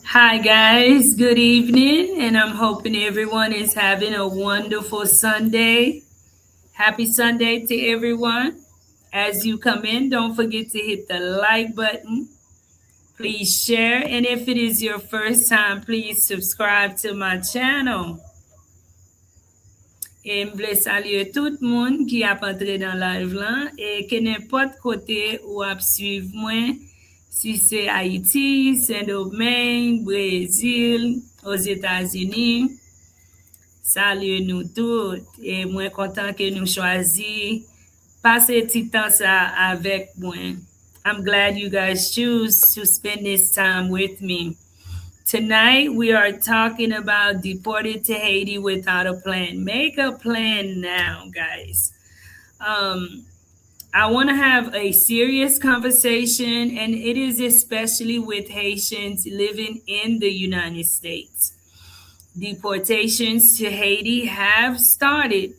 Hi, guys. Good evening, and I'm hoping everyone is having a wonderful Sunday. Happy Sunday to everyone. As you come in, don't forget to hit the like button. Please share, and if it is your first time, please subscribe to my channel. Et je voulais saluer tout le monde qui a entré dans live là et que n'importe côté où a suivre moi, si c'est Haïti, Saint-Domingue, Brésil, aux États-Unis. Salut nous tous et moi content que nous choisi passer petit temps ça avec moi. I'm glad you guys choose to spend this time with me. Tonight, we are talking about deported to Haiti without a plan. Make a plan now, guys. I want to have a serious conversation, and it is especially with Haitians living in the United States. Deportations to Haiti have started,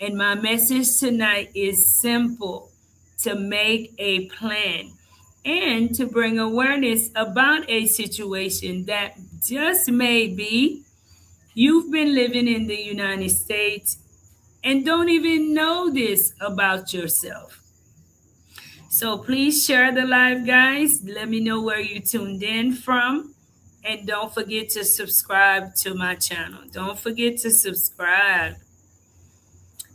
and my message tonight is simple: to make a plan and to bring awareness about a situation that just maybe you've been living in the United States and don't even know this about yourself. So please share the live, guys. Let me know where you tuned in from. And don't forget to subscribe to my channel. Don't forget to subscribe.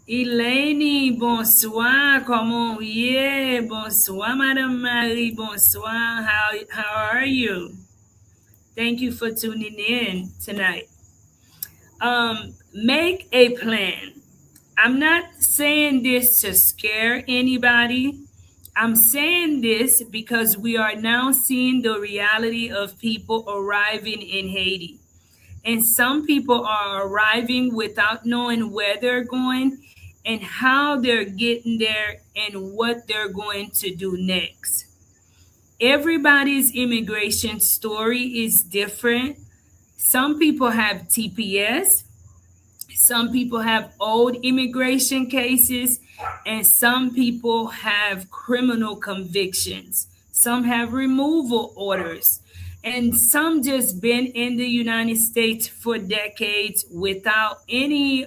Eleni, bonsoir. Comment yeah, bonsoir, Madame Marie. Bonsoir. How are you? Thank you for tuning in tonight. Make a plan. I'm not saying this to scare anybody. I'm saying this because we are now seeing the reality of people arriving in Haiti. And some people are arriving without knowing where they're going and how they're getting there and what they're going to do next. Everybody's immigration story is different. Some people have TPS, some people have old immigration cases, and some people have criminal convictions. Some have removal orders, and some just been in the United States for decades without any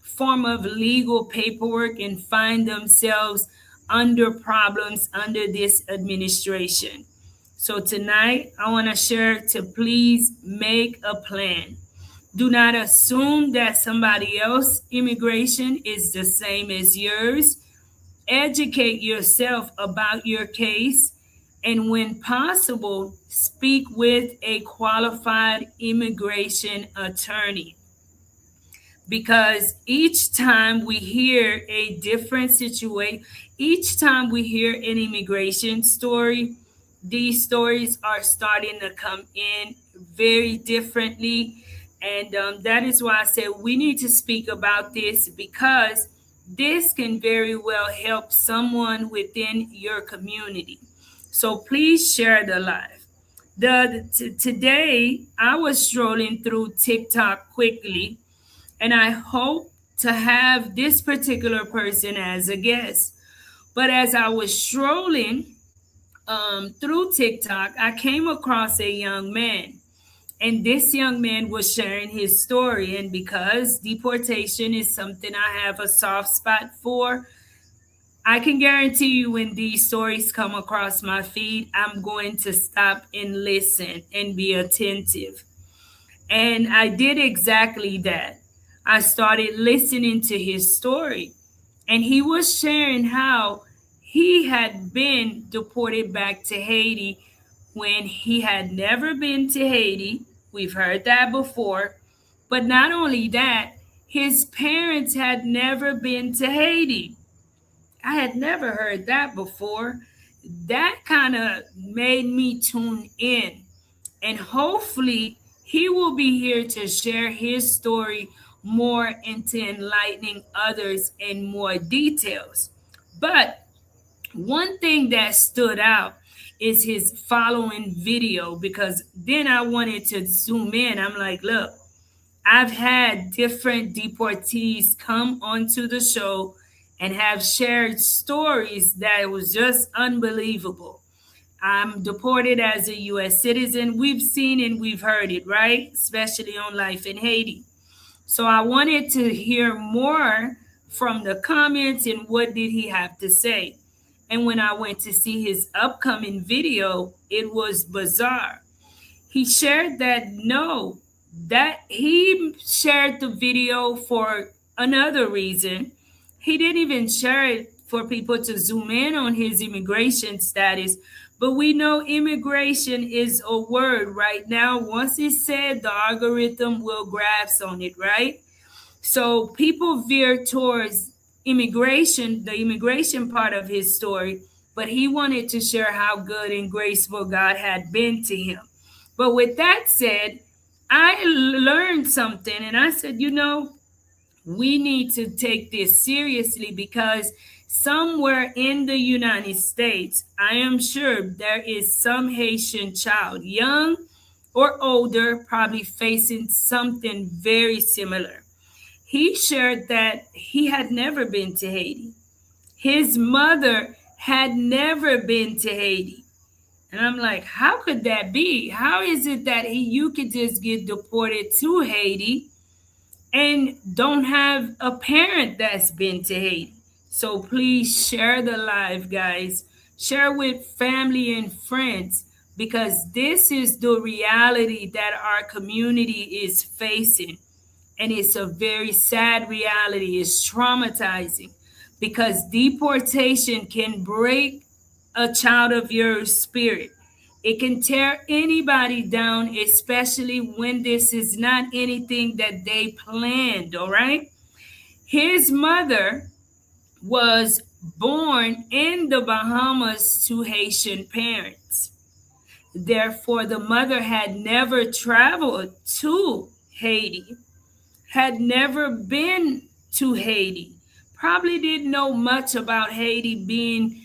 form of legal paperwork and find themselves under problems under this administration. So tonight, I want to share to please make a plan. Do not assume that somebody else's immigration is the same as yours. Educate yourself about your case, and when possible, speak with a qualified immigration attorney. Because each time we hear a different situation, each time we hear an immigration story, these stories are starting to come in very differently. And that is why I said we need to speak about this, because this can very well help someone within your community. So please share the live. Today, I was strolling through TikTok quickly, and I hope to have this particular person as a guest. But as I was strolling through TikTok, I came across a young man. And this young man was sharing his story. And because deportation is something I have a soft spot for, I can guarantee you when these stories come across my feed, I'm going to stop and listen and be attentive. And I did exactly that. I started listening to his story, and he was sharing how he had been deported back to Haiti when he had never been to Haiti. We've heard that before. But not only that, his parents had never been to Haiti. I had never heard that before. That kind of made me tune in. And hopefully, he will be here to share his story more into enlightening others in more details. But one thing that stood out is his following video, because then I wanted to zoom in. I'm like, look, I've had different deportees come onto the show and have shared stories that was just unbelievable. I'm deported as a U.S. citizen. We've seen and we've heard it, right? Especially on life in Haiti. So I wanted to hear more from the comments and what did he have to say. And when I went to see his upcoming video, it was bizarre. He shared that no, that he shared the video for another reason. He didn't even share it for people to zoom in on his immigration status. But we know immigration is a word right now. Once it's said, the algorithm will grasp on it, right? So people veer towards immigration, the immigration part of his story, but he wanted to share how good and graceful God had been to him. But with that said, I learned something and I said, we need to take this seriously because somewhere in the United States, I am sure there is some Haitian child, young or older, probably facing something very similar. He shared that he had never been to Haiti. His mother had never been to Haiti. And I'm like, how could that be? How is it that you could just get deported to Haiti and don't have a parent that's been to Haiti? So please share the live, guys. Share with family and friends because this is the reality that our community is facing. And it's a very sad reality. It's traumatizing because deportation can break a child of your spirit. It can tear anybody down, especially when this is not anything that they planned, all right? His mother was born in the Bahamas to Haitian parents. Therefore, the mother had never traveled to Haiti, had never been to Haiti, probably didn't know much about Haiti being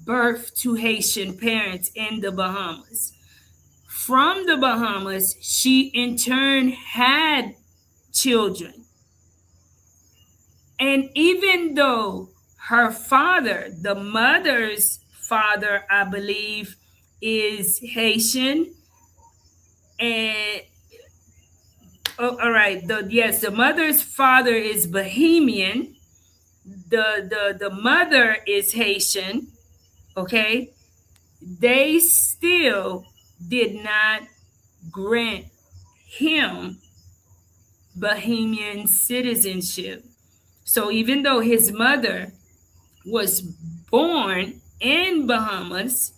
birthed to Haitian parents in the Bahamas. From the Bahamas, she in turn had children. And even though her father, the mother's father, I believe, is Haitian, and all right, the mother's father is Bahamian, the mother is Haitian, okay? They still did not grant him Bahamian citizenship. So even though his mother was born in Bahamas,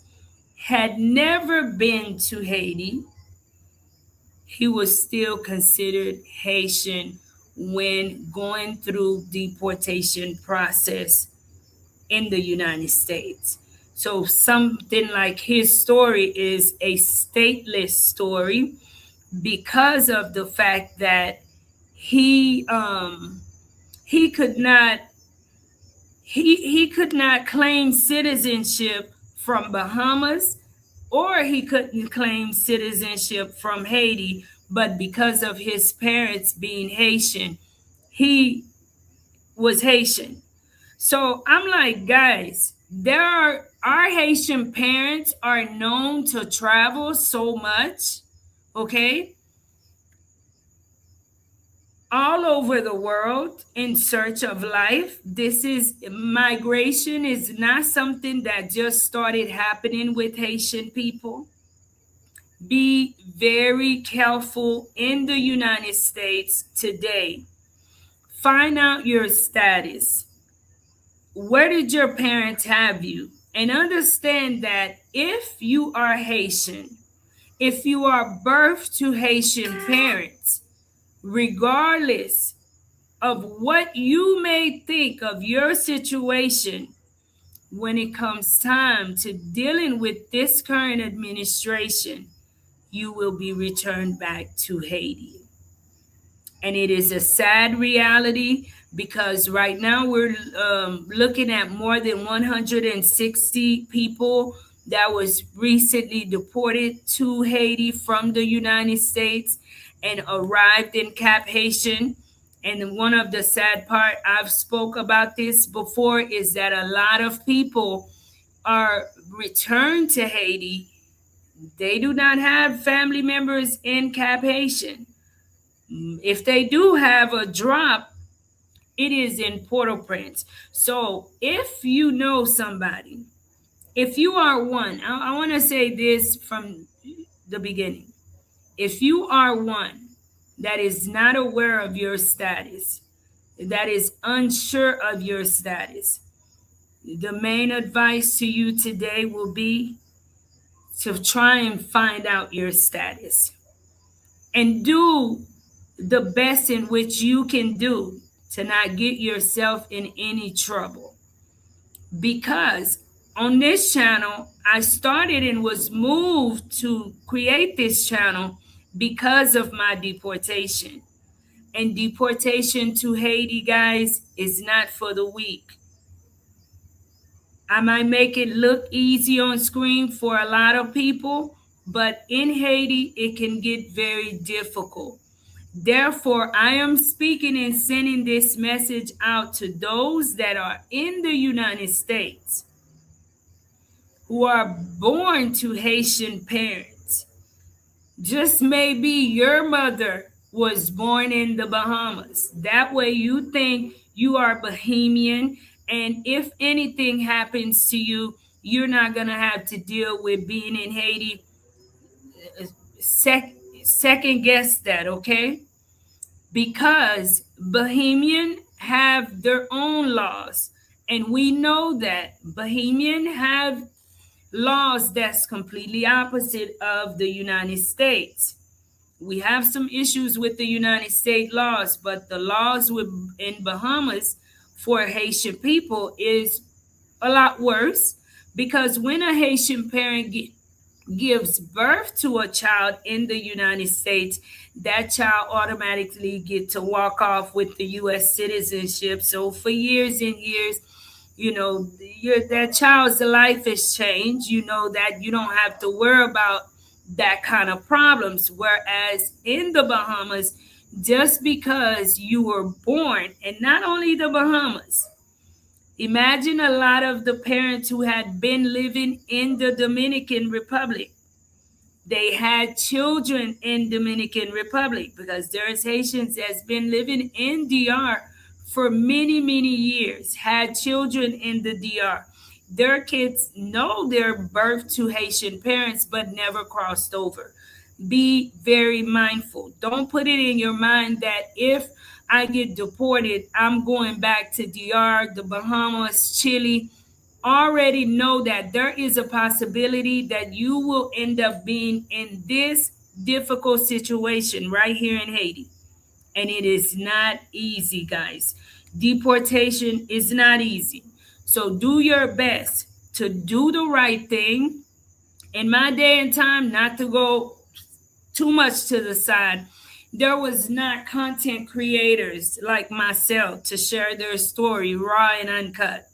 had never been to Haiti, he was still considered Haitian when going through deportation process in the United States. So something like his story is a stateless story because of the fact that he he could not he could not claim citizenship from Bahamas or he couldn't claim citizenship from Haiti, but because of his parents being Haitian, he was Haitian. So I'm like, guys, our Haitian parents are known to travel so much, okay, all over the world in search of life. This is migration is not something that just started happening with Haitian people. Be very careful in the United States today. Find out your status. Where did your parents have you? And understand that if you are Haitian, if you are birthed to Haitian parents, regardless of what you may think of your situation, when it comes time to dealing with this current administration, you will be returned back to Haiti. And it is a sad reality because right now we're looking at more than 160 people that was recently deported to Haiti from the United States and arrived in Cap-Haïtien. And one of the sad part, I've spoke about this before, is that a lot of people are returned to Haiti, they do not have family members in Cap-Haïtien. If they do have a drop, it is in Port-au-Prince. So if you know somebody, if you are one, I want to say this from the beginning. If you are one that is not aware of your status, that is unsure of your status, the main advice to you today will be to try and find out your status and do the best in which you can do to not get yourself in any trouble. Because on this channel, I started and was moved to create this channel because of my deportation. And deportation to Haiti, guys, is not for the weak. I might make it look easy on screen for a lot of people, but in Haiti, it can get very difficult. Therefore, I am speaking and sending this message out to those that are in the United States who are born to Haitian parents. Just maybe your mother was born in the Bahamas. That way you think you are Bahamian, and if anything happens to you, you're not going to have to deal with being in Haiti. Sec- Second guess that, okay? Because Bahamian have their own laws, and we know that Bahamian have laws that's completely opposite of the United States. We have some issues with the United States laws, but the laws in Bahamas for Haitian people is a lot worse, because when a Haitian parent gives birth to a child in the United States, that child automatically get to walk off with the U.S. citizenship. So for years and years, that child's life has changed. You know that you don't have to worry about that kind of problems. Whereas in the Bahamas, just because you were born, and not only the Bahamas, imagine a lot of the parents who had been living in the Dominican Republic. They had children in Dominican Republic, because there's Haitians that's been living in DR for many, many years, had children in the DR. Their kids know their birth to Haitian parents, but never crossed over. Be very mindful. Don't put it in your mind that if I get deported, I'm going back to DR, the Bahamas, Chile. Already know that there is a possibility that you will end up being in this difficult situation right here in Haiti. And it is not easy, guys. Deportation is not easy. So do your best to do the right thing. In my day and time, not to go too much to the side, there was not content creators like myself to share their story raw and uncut.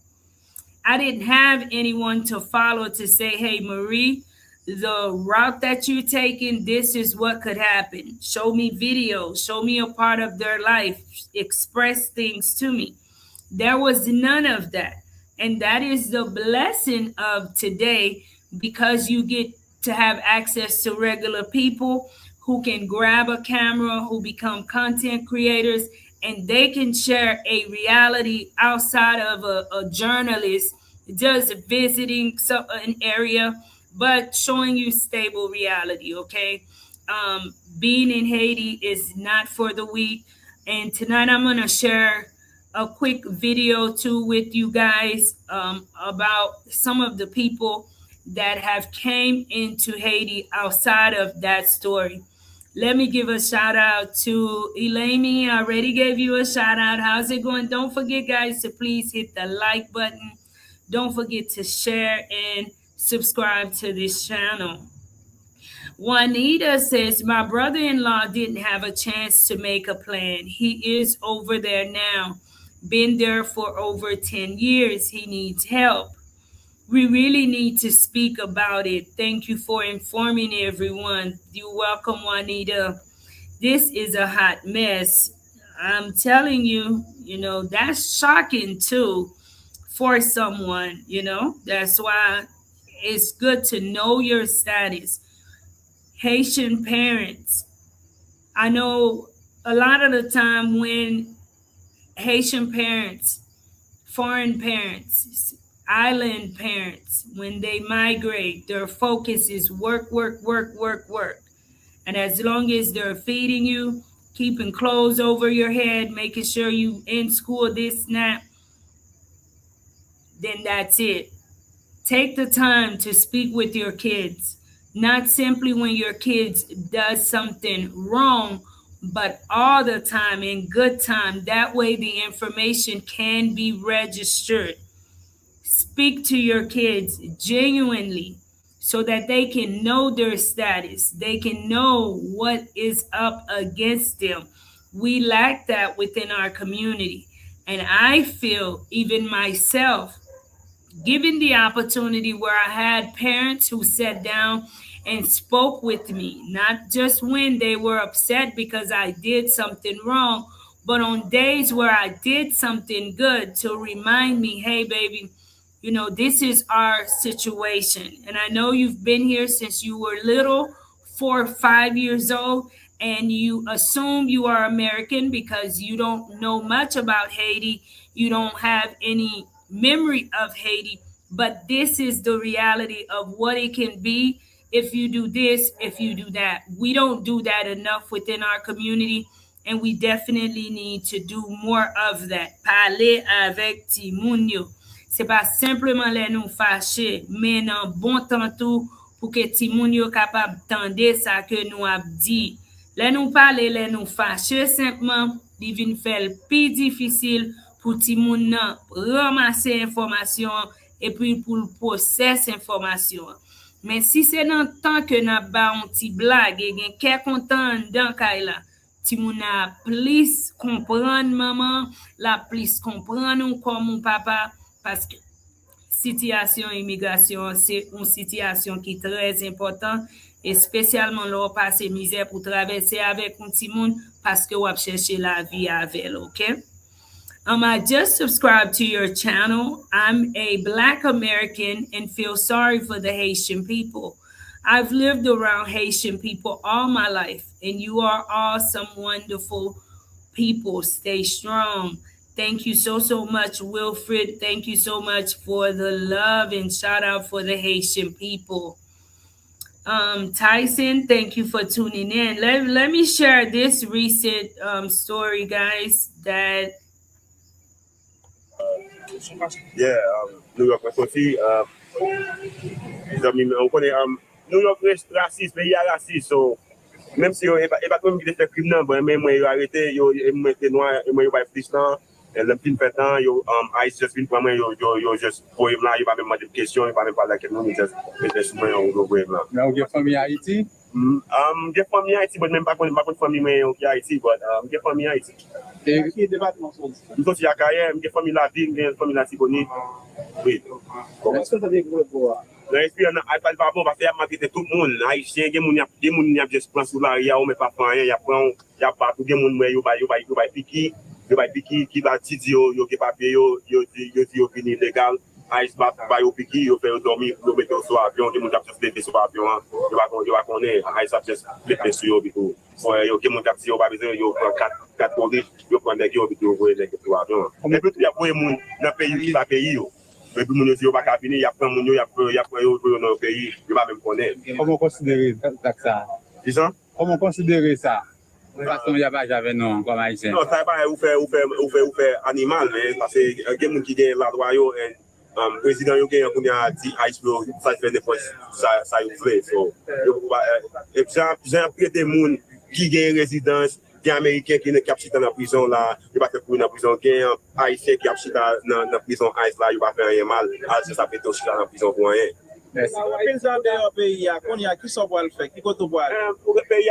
I didn't have anyone to follow to say, hey, Marie, the route that you're taking, this is what could happen. Show me videos, show me a part of their life, express things to me. There was none of that. And that is the blessing of today, because you get to have access to regular people who can grab a camera, who become content creators, and they can share a reality outside of a journalist just visiting an area, but showing you stable reality, okay? Being in Haiti is not for the weak. And tonight I'm going to share a quick video too with you guys about some of the people that have came into Haiti outside of that story. Let me give a shout out to Elaine. I already gave you a shout out. How's it going? Don't forget, guys, to please hit the like button. Don't forget to share and subscribe to this channel. Juanita says, my brother-in-law didn't have a chance to make a plan. He is over there now. Been there for over 10 years. He needs help. We really need to speak about it. Thank you for informing everyone. You're welcome, Juanita. This is a hot mess. I'm telling you, that's shocking too. for someone, you know? That's why it's good to know your status. Haitian parents, I know a lot of the time when Haitian parents, foreign parents, island parents, when they migrate, their focus is work, work, work, work, work. And as long as they're feeding you, keeping clothes over your head, making sure you in school, this, that, then that's it. Take the time to speak with your kids, not simply when your kids does something wrong, but all the time in good time. That way the information can be registered. Speak to your kids genuinely so that they can know their status. They can know what is up against them. We lack that within our community. And I feel, even myself, given the opportunity where I had parents who sat down and spoke with me, not just when they were upset because I did something wrong, but on days where I did something good to remind me, hey, baby, you know, this is our situation. And I know you've been here since you were little, 4 or 5 years old, and you assume you are American because you don't know much about Haiti. You don't have any memory of Haiti, but this is the reality of what it can be if you do this, if you do that. We don't do that enough within our community, and we definitely need to do more of that. Parler avec ti moun yo. C'est pas simplement les nous fâcher, mais nan bon temps tout pour que ti moun yo capable tande ça que nous a dit. Les nous parler, les nous fâcher simplement, li vin faire plus difficile pour ti moun nan ramasser information et puis pour processer information. Mais si c'est dans le temps que n'a ba un petit blague et gen kè content dans kay la, ti moun a plus comprendre maman, la plus comprendre ou comme mon papa parce que situation immigration c'est une situation qui est très importante et spécialement là passer misère pour traverser avec un petit monde parce que on chercher la vie avec, OK? I just subscribed to your channel. I'm a Black American and feel sorry for the Haitian people. I've lived around Haitian people all my life, and you are all some wonderful people. Stay strong. Thank you so much, Wilfred. Thank you so much for the love and shout out for the Haitian people. Tyson, thank you for tuning in. Let me share this recent story, guys, that New York aussi, on connaît New York raciste, pays raciste, so même si il pas comme qui fait criminel, mais moi il arrêté, il mettait noir, moi il va flichant, le film fait temps, ICE just vient pour moi, yo just pour là, il va même demander des questions, il va même parler avec nous, just mettre sur moi au gros là. Mais vous avez famille Haïti? J'ai famille Haïti, mais même pas famille mais Haïti, but j'ai famille Haïti. Et qui département sont? Nous aussi à Carrière, j'ai famille la ville, j'ai famille la Tibonite. Oui. Comment est-ce que vous avez découvert pour L'expérience n'a pas bon parce que malgré tout le monde, haïtien, des gens qui juste prend sous l'arrière, mais pas rien, il y a pas tout des gens qui va piquer, qui va dire yo qui papier yo fini légal. Ice bat ba yo piquer, yo fait dormir, yo mettre sur avion, des gens qui juste lever sur avion, yo va connaître, ice a juste lever sur yo biko. Yo qui mon taxi yo pas besoin yo prend 4 police, yo prend des yo biko voyer les sur avion. Et puis il y a pour moun dans pays qui va payer yo. Mais puis, mon yo pas venir, il y a plein de gens qui dans le pays, il va même connaître. Comment considérer ça? C'est ça? Comment considérer ça? Parce qu'il n'y a pas j'avais non, comme haïtien. Non, ça va, ou fait animal, parce que il y a des gens qui gagnent la droit, et le président qui a dit, ça fait des fois, ça y fait. Et puis, j'ai appris des gens qui gagnent résidence, des Américains qui ne captent dans la prison là, ils vont faire pour dans la prison, des Haïtiens qui captent dans la prison Haïti là, ils vont faire rien mal, alors ça fait aussi dans la prison pour rien. Merci. Pays, qui sont pour le faire, qui compte pour pour le pays,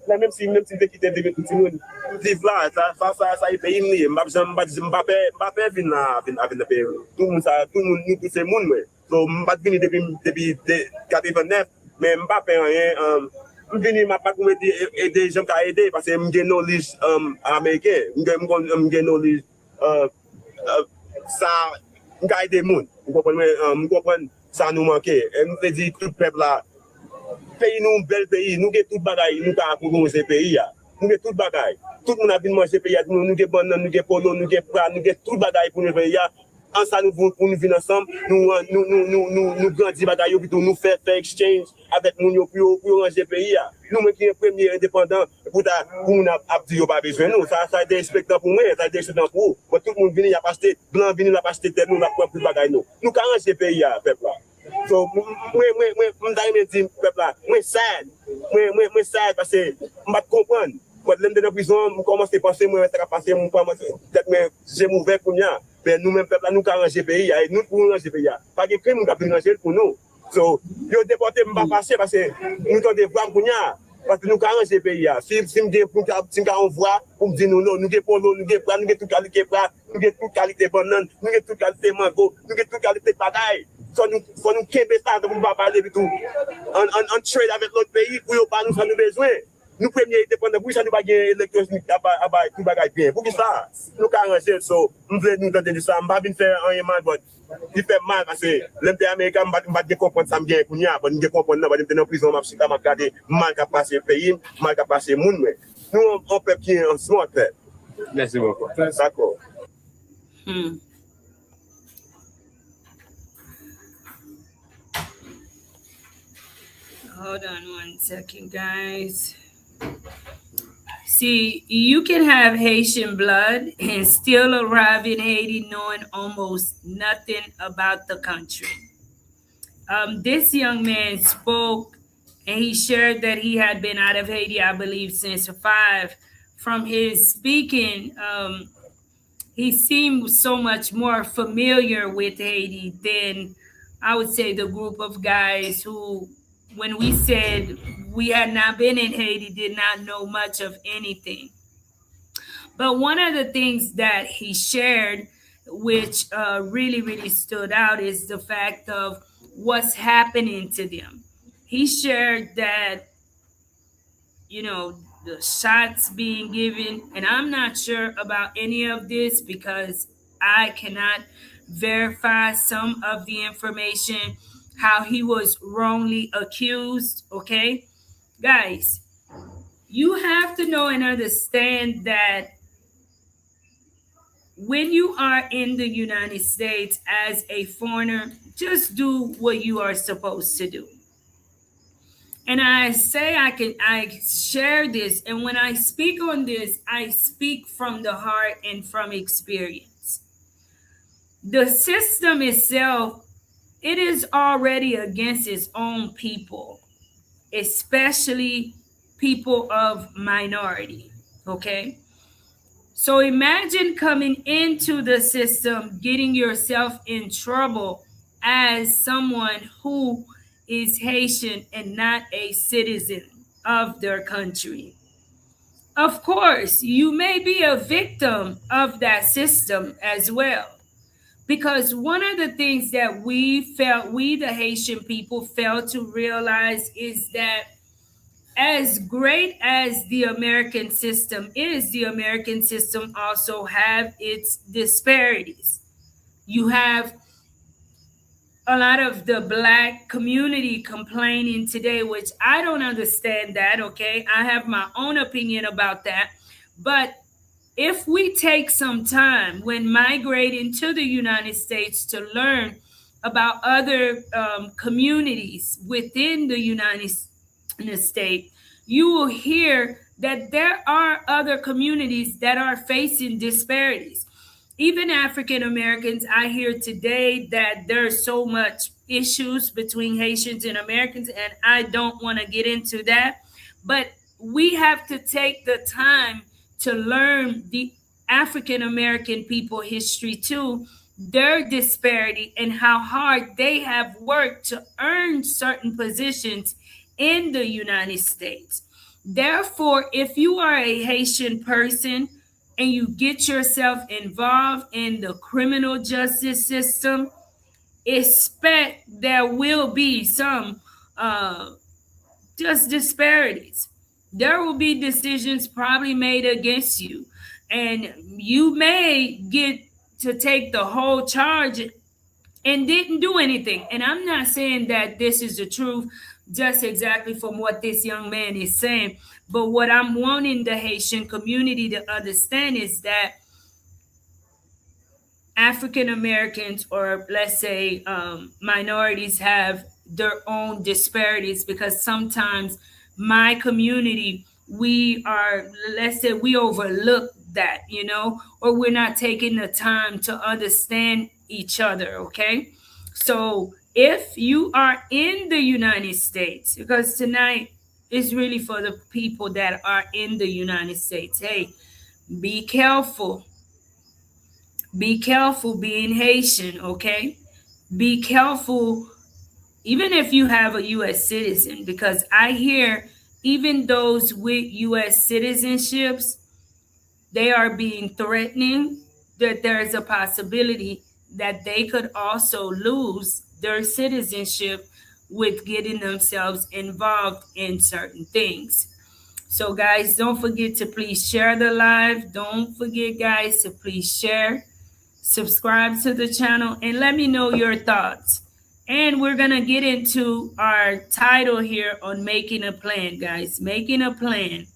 même si de quitter des petits monde, vivre là, ça est pays, Mbappé vient là, avec le pays. Tout le monde, nous tous ces monde, donc Mbappé vient depuis 89, mais Mbappé rien. Je viens pas pour aider gens qui aider parce que je knowledge américain, je knowledge ça Mwen ka ede moun. Mwen kompren sa nou manke. Mwen te di tout pep la, pays nous bel pays, nous avons tout bagay, nous avons pour ce pays. Nous avons tout bagay. Tout le monde a bien manger pays, nous avons banane, nous avons polo, nous avons plat, nous avons tout bagay pour nous pays. En ça, nous pour nous venir ensemble, nous grandir bagaille, puis nous faire exchange avec nous pour ranger pays. Nous qui sommes premiers indépendants, pour nous dire pas besoin nous. Ça a été expectant pour moi, ça a été expectant pour vous. Tout le monde vient, il a acheté blanc, vient, il a acheté tête, nous avons plus bagaille nous. Nous avons ranger pays, peuple là. So, moi, dire, peuple là, moi, sad. Moi, sad parce que je ne comprends pas. Quand je suis dans la prison, je commence à penser, moi, je vais passer, peut-être j'ai mauvais pour moi. Mais nous-mêmes, peuple là, nous avons arrangé le pays, et nous pouvons ranger le pays. Pas de crime, nous avons arrangé pour nous. So, yo déporté, je ne vais pas passer parce que nous avons des voix pour nous. Parce que nous avons arrangé le pays. Si nous envoie, pour me dire non, nous avons polo, nous avons plat, nous avons toute qualité plat, nous avons toute qualité banane, nous avons toute qualité mango, nous avons toute qualité bagaille. So faut nous kéber ça, nous ne pas parler du tout. On trade avec l'autre pays pour nous pas nous faire besoin. Nous premiers indépendants, pour ça nous pas gagner l'électricité tout bagage bien. Pour ça, nous arranger so, nous voulons nous donner ça, on va bien faire un mal but il fait mal parce que les Américains pas de comprendre ça bien pour nous, nous comprendre pas dans prison m'a chita m'a regarder mal qu'a passer pays, mal qu'a passer monde mais nous on peut qui en smart fait. Merci beaucoup. D'accord. Hold on one second, guys. See, you can have Haitian blood and still arrive in Haiti knowing almost nothing about the country. This young man spoke and he shared that he had been out of Haiti, I believe, since 5. From his speaking, he seemed so much more familiar with Haiti than I would say the group of guys who, when we said we had not been in Haiti, did not know much of anything. But one of the things that he shared, which really, really stood out, is the fact of what's happening to them. He shared that, the shots being given, and I'm not sure about any of this because I cannot verify some of the information, how he was wrongly accused, okay? Guys, you have to know and understand that when you are in the United States as a foreigner, just do what you are supposed to do. And I say I share this, and when I speak on this, I speak from the heart and from experience. The system itself, it is already against its own people, especially people of minority, okay? So imagine coming into the system, getting yourself in trouble as someone who is Haitian and not a citizen of their country. Of course, you may be a victim of that system as well. Because one of the things that we the Haitian people, failed to realize is that as great as the American system is, the American system also have its disparities. You have a lot of the Black community complaining today, which I don't understand that, okay? I have my own opinion about that. But if we take some time when migrating to the United States to learn about other communities within the United States, you will hear that there are other communities that are facing disparities. Even African Americans, I hear today that there's so much issues between Haitians and Americans, and I don't want to get into that. But we have to take the time to learn the African American people history too, their disparity, and how hard they have worked to earn certain positions in the United States. Therefore, if you are a Haitian person and you get yourself involved in the criminal justice system, expect there will be some just disparities. There will be decisions probably made against you, and you may get to take the whole charge and didn't do anything. And I'm not saying that this is the truth just exactly from what this young man is saying, but what I'm wanting the Haitian community to understand is that African Americans, or let's say minorities, have their own disparities, because sometimes my community, we are, let's say, we overlook that, or we're not taking the time to understand each other, okay? So if you are in the United States, because tonight is really for the people that are in the United States, hey, be careful. Be careful being Haitian, okay? Be careful even if you have a U.S. citizen, because I hear even those with U.S. citizenships, they are being threatening that there is a possibility that they could also lose their citizenship with getting themselves involved in certain things. So, guys, don't forget to please share the live. Don't forget, guys, to please share, subscribe to the channel, and let me know your thoughts. And we're gonna get into our title here on making a plan, guys. Making a plan.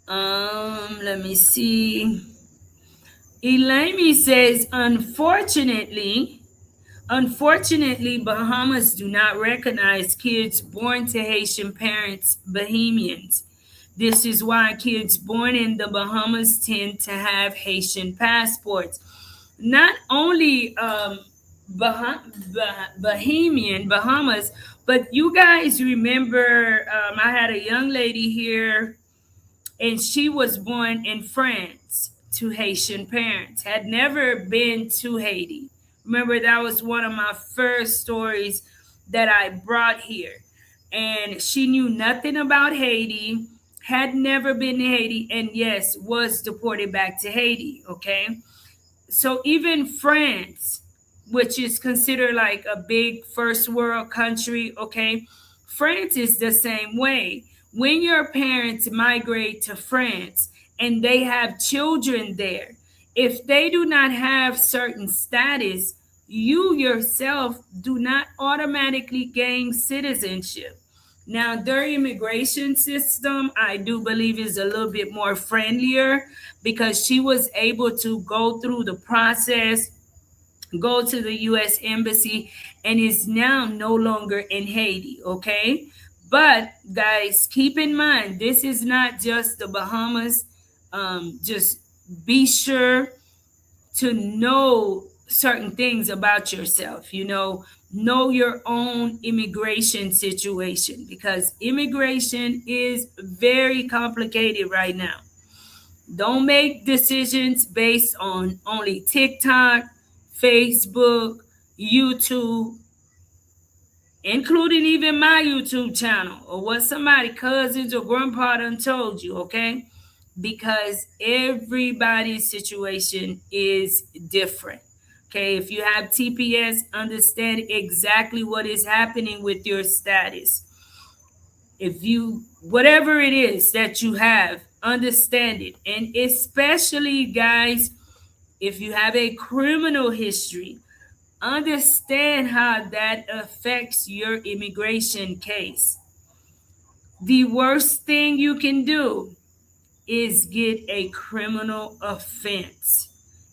Let me see. Elami says, unfortunately, Bahamas do not recognize kids born to Haitian parents, Bahamians. This is why kids born in the Bahamas tend to have Haitian passports. Not only Bahamian, Bahamas, but you guys remember I had a young lady here, and she was born in France to Haitian parents, had never been to Haiti. Remember, that was one of my first stories that I brought here. And she knew nothing about Haiti, had never been to Haiti, and yes, was deported back to Haiti, okay? So even France, which is considered like a big first world country, okay, France is the same way. When your parents migrate to France and they have children there, if they do not have certain status, you yourself do not automatically gain citizenship. Now, their immigration system, I do believe, is a little bit more friendlier, because she was able to go through the process, go to the U.S. Embassy, and is now no longer in Haiti, okay? But guys, keep in mind, this is not just the Bahamas. Just be sure to know certain things about yourself, know your own immigration situation, because immigration is very complicated right now. Don't make decisions based on only TikTok, Facebook, YouTube, including even my YouTube channel, or what somebody, cousins or grandpa done told you, okay? Because everybody's situation is different. Okay, if you have TPS, understand exactly what is happening with your status. If you, whatever it is that you have, understand it. And especially, guys, if you have a criminal history, understand how that affects your immigration case. The worst thing you can do is get a criminal offense,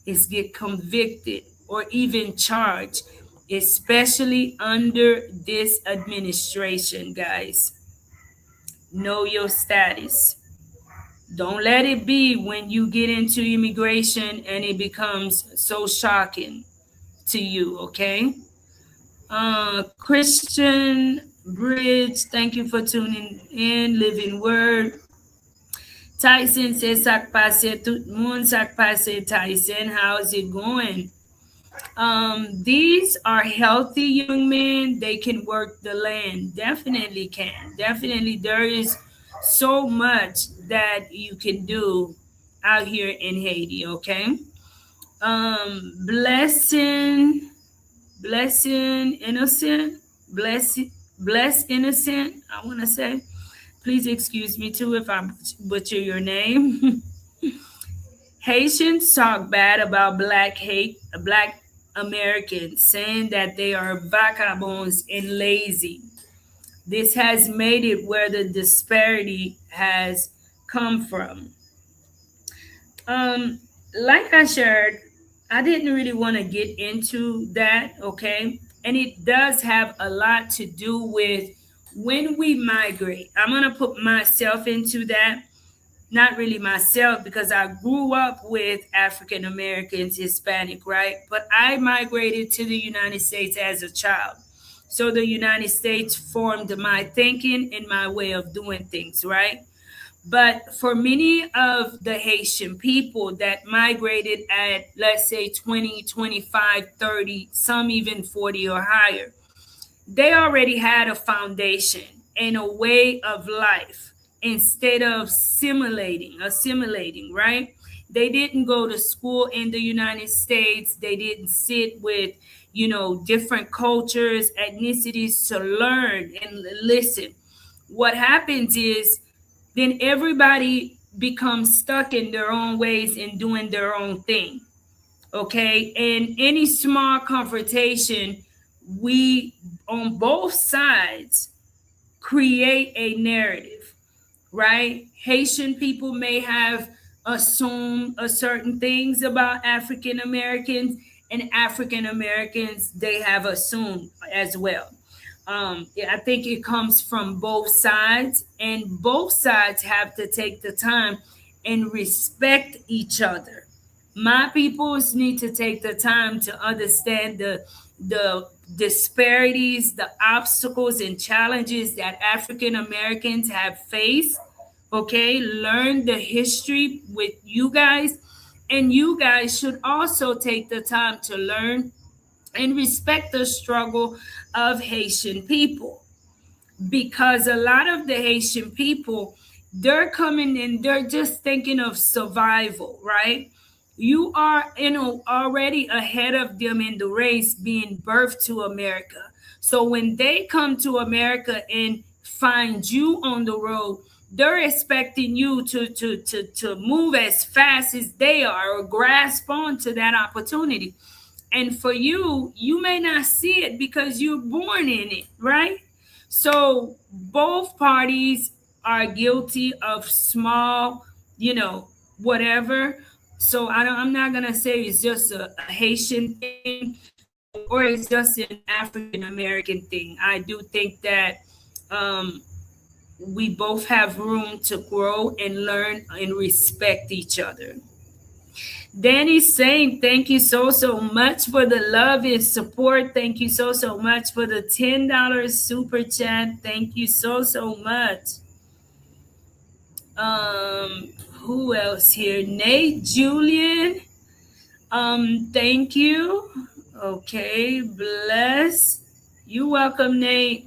is get convicted or even charged, especially under this administration, guys. Know your status. Don't let it be when you get into immigration and it becomes so shocking to you, okay? Christian Bridge, thank you for tuning in. Living Word. Tyson says, "Sak pase tout moun, sak pase Tyson. How's it going?" These are healthy young men. They can work the land. Definitely can. Definitely, there is so much that you can do out here in Haiti. Okay. Blessing, innocent, bless innocent. I want to say. Please excuse me too if I butcher your name. Haitians talk bad about black Americans, saying that they are vagabonds and lazy. This has made it where the disparity has come from. Um, like I shared, I didn't really want to get into that, okay? And it does have a lot to do with when we migrate. I'm going to put myself into that. Not really myself because I grew up with African Americans, Hispanic, right? But I migrated to the United States as a child. So the United States formed my thinking and my way of doing things, right? But for many of the Haitian people that migrated at, let's say, 20, 25, 30, some even 40 or higher, they already had a foundation and a way of life instead of assimilating, right? They didn't go to school in the United States. They didn't sit with, different cultures, ethnicities to learn and listen. What happens is then everybody becomes stuck in their own ways and doing their own thing. Okay. And any small confrontation, we on both sides create a narrative, right? Haitian people may have assumed a certain things about African Americans, and African Americans they have assumed as well. Yeah, I think it comes from both sides, and both sides have to take the time and respect each other. My peoples need to take the time to understand the disparities, the obstacles and challenges that African Americans have faced. Okay, learn the history with you guys, and you guys should also take the time to learn and respect the struggle of Haitian people, because a lot of the Haitian people, they're coming in, they're just thinking of survival, right? You are, already ahead of them in the race being birthed to America. So when they come to America and find you on the road, they're expecting you to move as fast as they are or grasp onto that opportunity. And for you, you may not see it because you're born in it, right? So both parties are guilty of small, whatever. So I'm not gonna say it's just a Haitian thing or it's just an African American thing. I do think that we both have room to grow and learn and respect each other. Danny's saying thank you so much for the love and support. Thank you so much for the $10 super chat. Thank you so much. Who else here? Nate Julian. Thank you. Okay, bless. You welcome, Nate.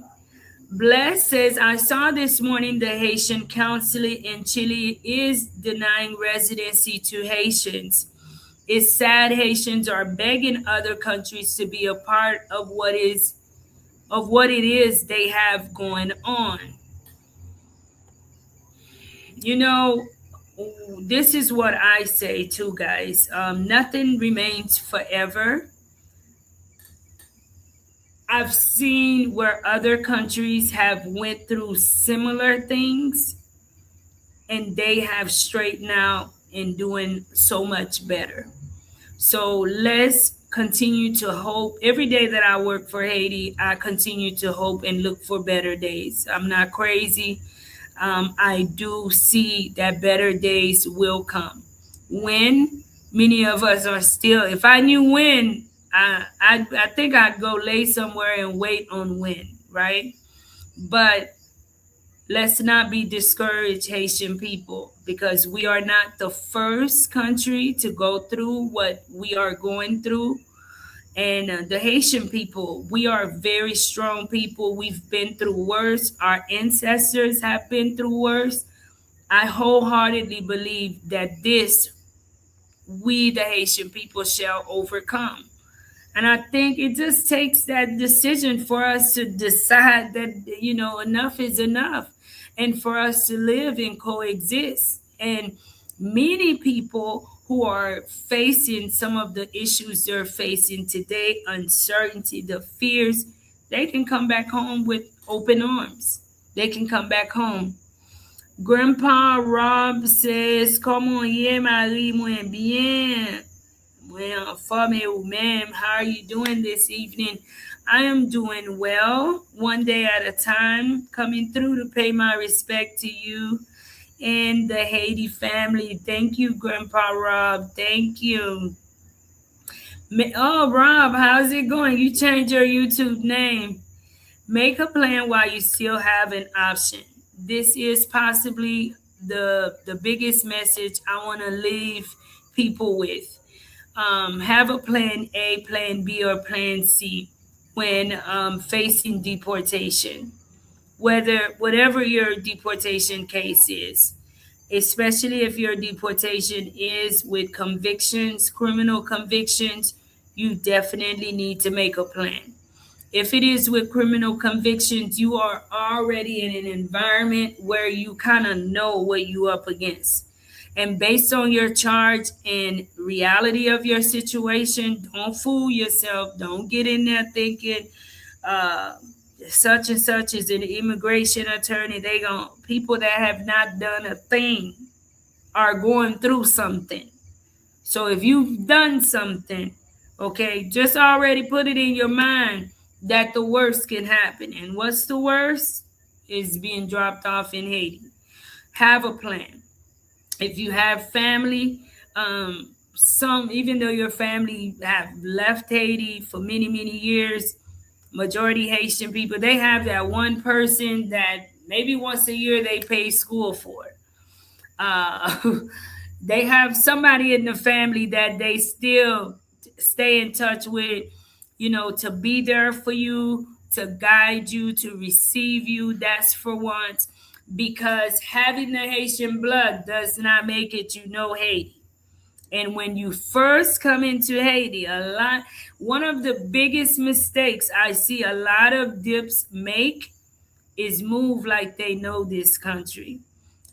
Bless says, I saw this morning the Haitian consulate in Chile is denying residency to Haitians. It's sad Haitians are begging other countries to be a part of what it is they have going on. This is what I say too, guys. Nothing remains forever. I've seen where other countries have went through similar things and they have straightened out and doing so much better. So let's continue to hope. Every day that I work for Haiti, I continue to hope and look for better days. I'm not crazy. I do see that better days will come. When many of us are still, if I knew when, I think I'd go lay somewhere and wait on when, right? But let's not be discouraged, Haitian people, because we are not the first country to go through what we are going through. And the Haitian people, we are very strong people. We've been through worse. Our ancestors have been through worse. I wholeheartedly believe that we, the Haitian people, shall overcome. And I think it just takes that decision for us to decide that, enough is enough and for us to live and coexist. And many people who are facing some of the issues they're facing today, uncertainty, the fears, they can come back home with open arms. They can come back home. Grandpa Rob says, "Comment est Marie moins bien? Well, Fame ou ma'am, how are you doing this evening?" I am doing well, one day at a time, coming through to pay my respect to you and the Haiti family. Thank you, Grandpa Rob. Thank you. Oh, Rob, how's it going? You changed your YouTube name. Make a plan while you still have an option. This is possibly the biggest message I want to leave people with. Have a plan A, plan B, or plan C when facing deportation, whatever your deportation case is, especially if your deportation is with convictions, criminal convictions, you definitely need to make a plan. If it is with criminal convictions, you are already in an environment where you kind of know what you up against. And based on your charge and reality of your situation, don't fool yourself. Don't get in there thinking uh, such and such is an immigration attorney. They going people that have not done a thing are going through something. So if you've done something, okay, just already put it in your mind that the worst can happen. And what's the worst? Is being dropped off in Haiti. Have a plan. If you have family, some even though your family have left Haiti for many, many years, majority Haitian people, they have that one person that maybe once a year they pay school for. Uh, they have somebody in the family that they still stay in touch with, to be there for you, to guide you, to receive you. That's for once. Because having the Haitian blood does not make it, Haiti. And when you first come into Haiti, one of the biggest mistakes I see a lot of dips make is move like they know this country.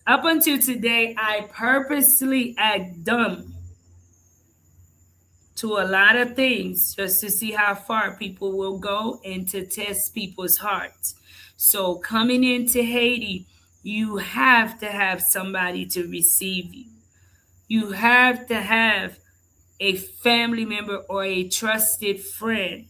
Up until today, I purposely act dumb to a lot of things just to see how far people will go and to test people's hearts. So coming into Haiti, you have to have somebody to receive you. You have to have a family member or a trusted friend.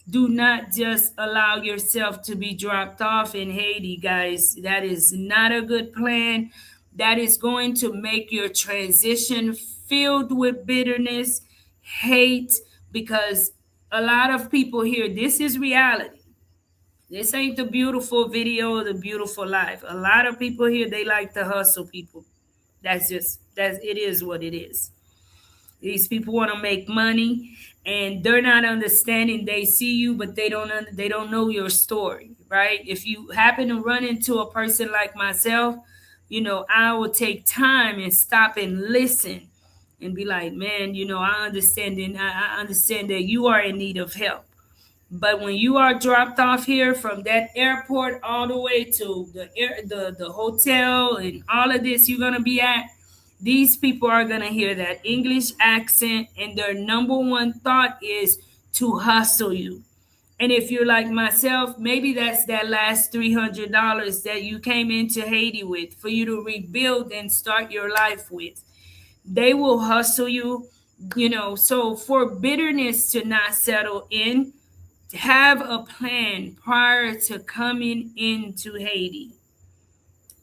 Do not just allow yourself to be dropped off in Haiti, guys. That is not a good plan. That is going to make your transition filled with bitterness, hate, because a lot of people here, this is reality. This ain't the beautiful video or the beautiful life. A lot of people here, they like to hustle people. It is what it is. These people want to make money, and they're not understanding. They see you, but they don't know your story, right? If you happen to run into a person like myself, I will take time and stop and listen and be like, man, I understand, and I understand that you are in need of help. But when you are dropped off here from that airport all the way to the hotel and all of this you're gonna be at, these people are gonna hear that English accent, and their number one thought is to hustle you. And if you're like myself, maybe that's that last $300 that you came into Haiti with for you to rebuild and start your life with. They will hustle you. So for bitterness to not settle in, have a plan prior to coming into Haiti.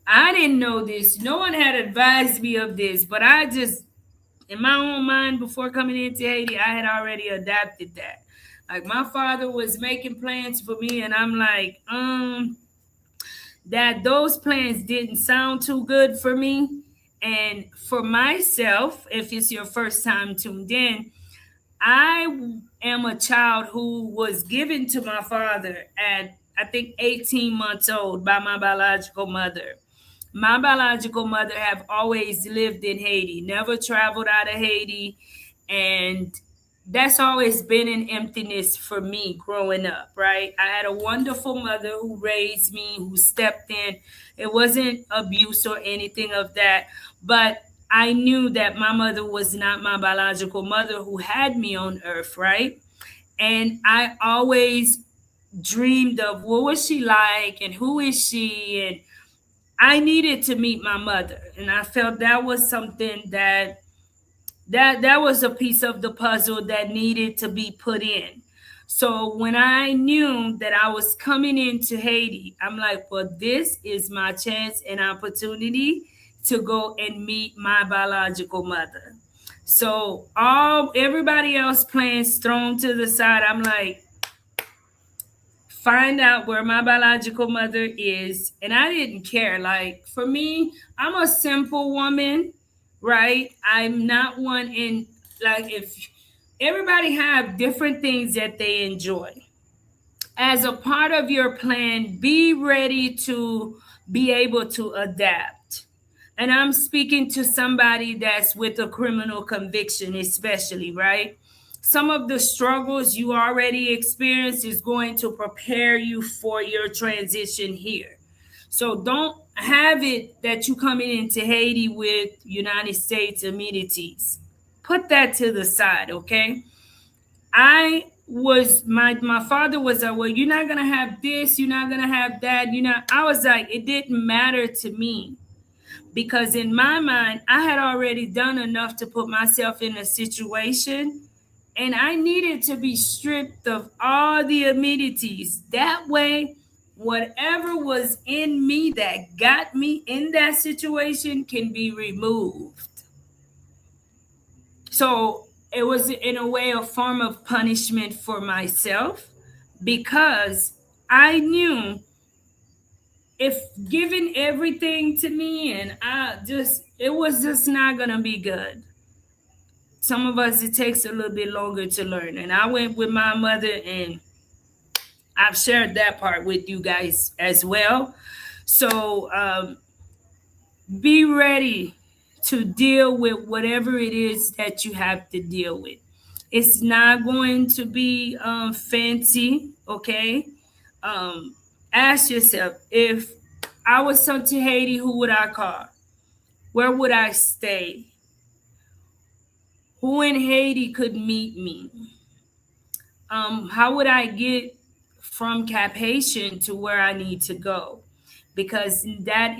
I didn't know this. No one had advised me of this, but I just, in my own mind, before coming into Haiti, I had already adapted that. Like my father was making plans for me, and I'm like, that those plans didn't sound too good for me. And for myself, if it's your first time tuned in, I am a child who was given to my father at, I think, 18 months old by my biological mother. My biological mother have always lived in Haiti, never traveled out of Haiti, and that's always been an emptiness for me growing up, right? I had a wonderful mother who raised me, who stepped in. It wasn't abuse or anything of that, but I knew that my mother was not my biological mother who had me on earth, right? And I always dreamed of what was she like and who is she, and I needed to meet my mother, and I felt that was something that was a piece of the puzzle that needed to be put in. So when I knew that I was coming into Haiti, I'm like, well, this is my chance and opportunity to go and meet my biological mother. So all everybody else plans thrown to the side. I'm like, find out where my biological mother is. And I didn't care. Like, for me, I'm a simple woman, right? I'm not one in, like, if everybody have different things that they enjoy. As a part of your plan, be ready to be able to adapt. And I'm speaking to somebody that's with a criminal conviction, especially, right? Some of the struggles you already experienced is going to prepare you for your transition here. So don't have it that you coming into Haiti with United States amenities. Put that to the side, okay? My father was like, well, you're not gonna have this, you're not gonna have that, you know. I was like, it didn't matter to me because in my mind, I had already done enough to put myself in a situation, and I needed to be stripped of all the amenities. That way, whatever was in me that got me in that situation can be removed. So it was in a way a form of punishment for myself because I knew if giving everything to me and it was just not gonna be good. Some of us it takes a little bit longer to learn. And I went with my mother and I've shared that part with you guys as well. So be ready to deal with whatever it is that you have to deal with. It's not going to be fancy, okay? Ask yourself, if I was sent to Haiti, who would I call? Where would I stay? Who in Haiti could meet me? How would I get from Cap-Haïtien to where I need to go? Because that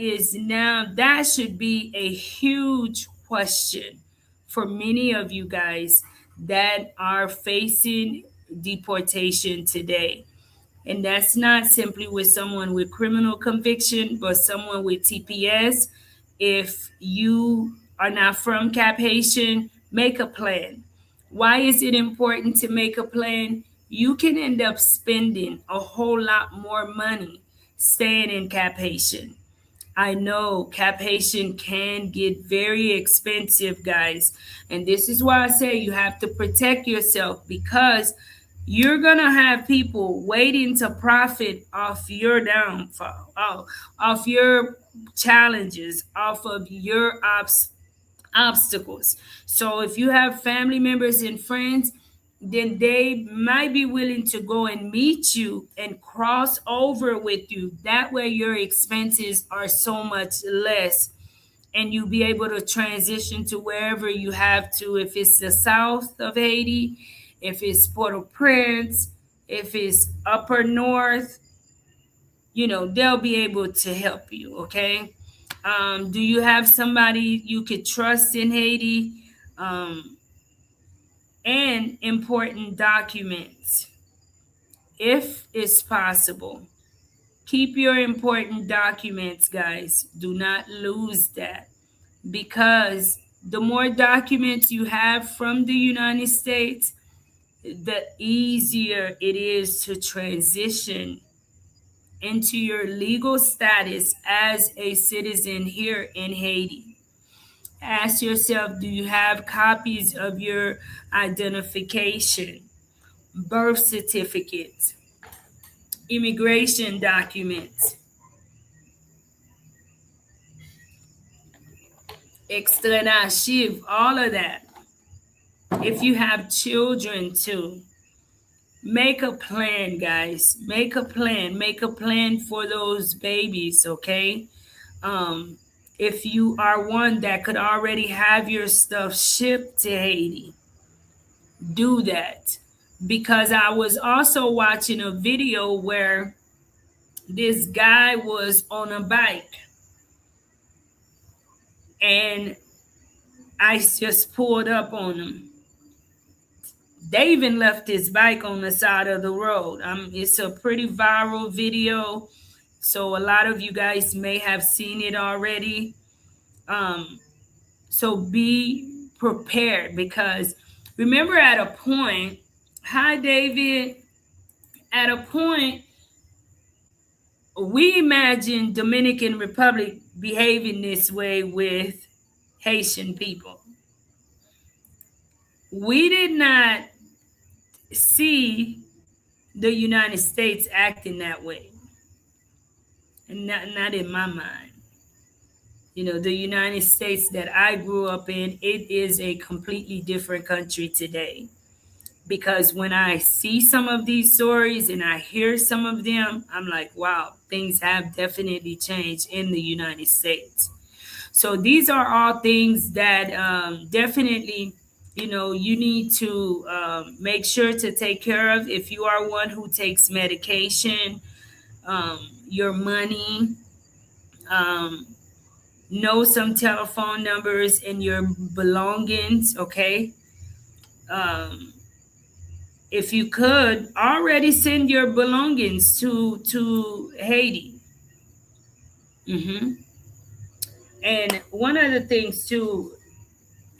should be a huge question for many of you guys that are facing deportation today. And that's not simply with someone with criminal conviction, but someone with TPS. If you are not from Cap Haitian, make a plan. Why is it important to make a plan? You can end up spending a whole lot more money staying in Cap Haitian. I know Cap Haitian can get very expensive, guys. And this is why I say you have to protect yourself because you're going to have people waiting to profit off your downfall, off your challenges, off of your obstacles. So if you have family members and friends, then they might be willing to go and meet you and cross over with you. That way, your expenses are so much less, and you'll be able to transition to wherever you have to. If it's the south of Haiti, if it's Port-au-Prince, if it's upper north, they'll be able to help you. Okay. Do you have somebody you could trust in Haiti? And important documents, if it's possible. Keep your important documents, guys. Do not lose that because the more documents you have from the United States, the easier it is to transition into your legal status as a citizen here in Haiti. Ask yourself, do you have copies of your identification, birth certificates, immigration documents, extrait d'archives, all of that? If you have children too, make a plan, guys. Make a plan. Make a plan for those babies, okay? if you are one that could already have your stuff shipped to Haiti, do that. Because I was also watching a video where this guy was on a bike and ICE just pulled up on him. They even left his bike on the side of the road. It's a pretty viral video, so a lot of you guys may have seen it already. So be prepared, because remember, at a point, hi David, at a point, we imagine Dominican Republic behaving this way with Haitian people. We did not see the United States acting that way. And not in my mind. You know, the United States that I grew up in, it is a completely different country today. Because when I see some of these stories and I hear some of them, I'm like, wow, things have definitely changed in the United States. So these are all things that definitely, you know, you need to make sure to take care of. If you are one who takes medication, your money, know some telephone numbers and your belongings, okay? If you could already send your belongings to Haiti. And one of the things too,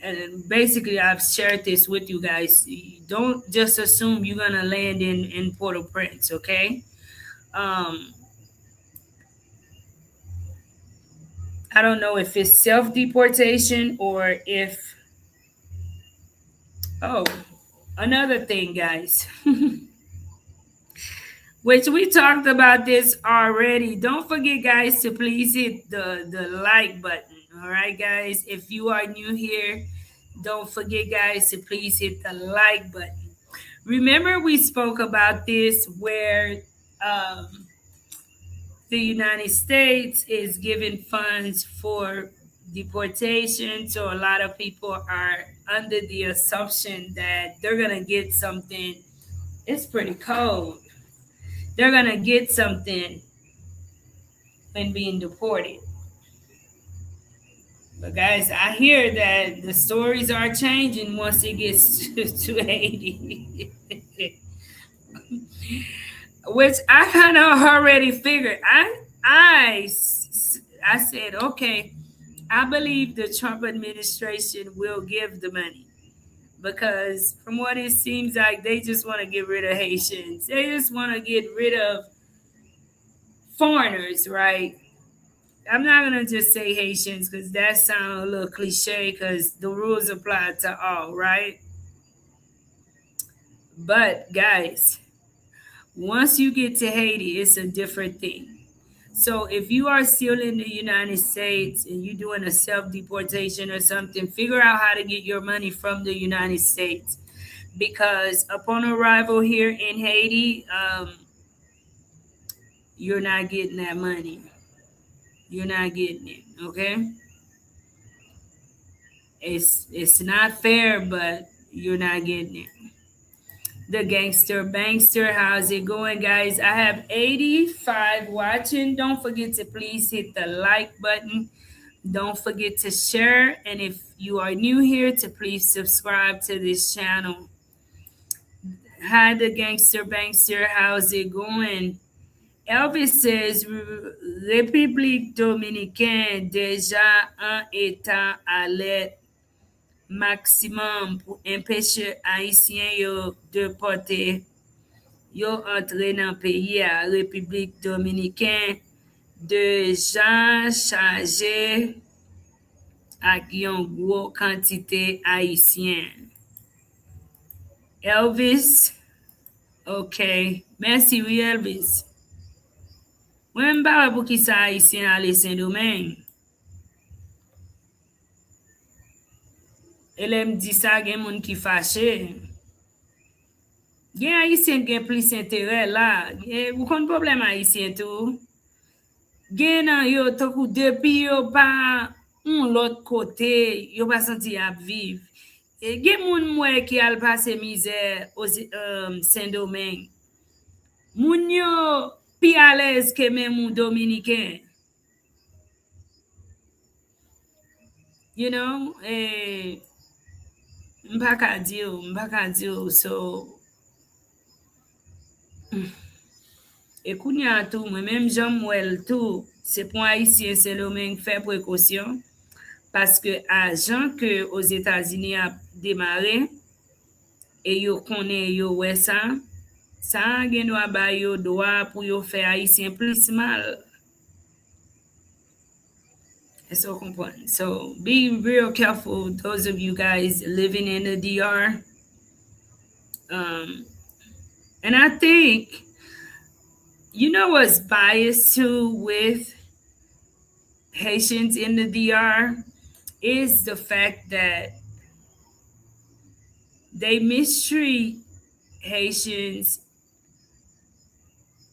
and basically I've shared this with you guys, don't just assume you're gonna land in Port-au-Prince, okay? I don't know if it's self-deportation or if, oh, another thing, guys, which we talked about this already. Don't forget, guys, to please hit the like button. All right, guys. If you are new here, don't forget, guys, to please hit the like button. Remember, we spoke about this where the United States is giving funds for deportation. So a lot of people are under the assumption that they're gonna get something. It's pretty cold. They're gonna get something when being deported. But guys, I hear that the stories are changing once it gets to Haiti. Which I kind of already figured. I said, okay, I believe the Trump administration will give the money, because from what it seems like, they just want to get rid of Haitians. They just want to get rid of foreigners, right? I'm not gonna just say Haitians because that sounds a little cliche, because the rules apply to all, right? But guys, once you get to Haiti, it's a different thing. So if you are still in the United States and you're doing a self-deportation or something, figure out how to get your money from the United States. Because upon arrival here in Haiti, you're not getting that money. You're not getting it, okay? It's not fair, but you're not getting it. The gangster bankster, how's it going, guys? I have 85 watching. Don't forget to please hit the like button. Don't forget to share, and if you are new here, to please subscribe to this channel. Hi, the gangster bankster, how's it going? Elvis says République Dominicaine déjà un état alerte maximum pour empêcher haïtien yo deporter yo entre dans pays à République Dominicaine déjà chargé ak yon gros quantité haïtien. Elvis, ok, merci oui Elvis. Mwen mba pou ki sa haïtien ale Saint-Domingue. Elem di sa gen moun ki fache. Gen haïtien gen plis intérêt la. Ou kon problem haïtien tou. gen nan yo takou depi yo pa lot kote, yo pa santi ap viv. Gen moun mwe ki al pase mize Saint-Domingue. Moun yo pi alez ke men moun Dominiken. You know, mpa ka diyo, so, kounya tou, mwen menm jan mwel tou, se pon Haitien Saint-Domingue fè prekosyon, paske ajan ke os Etats-Unis ap demare, yo konen yo wè sa gen wè ba yo doa pou yo fè Haitien plis mal. So compimportant. So be real careful, those of you guys living in the DR. And I think, you know what's biased too with Haitians in the DR is the fact that they mistreat Haitians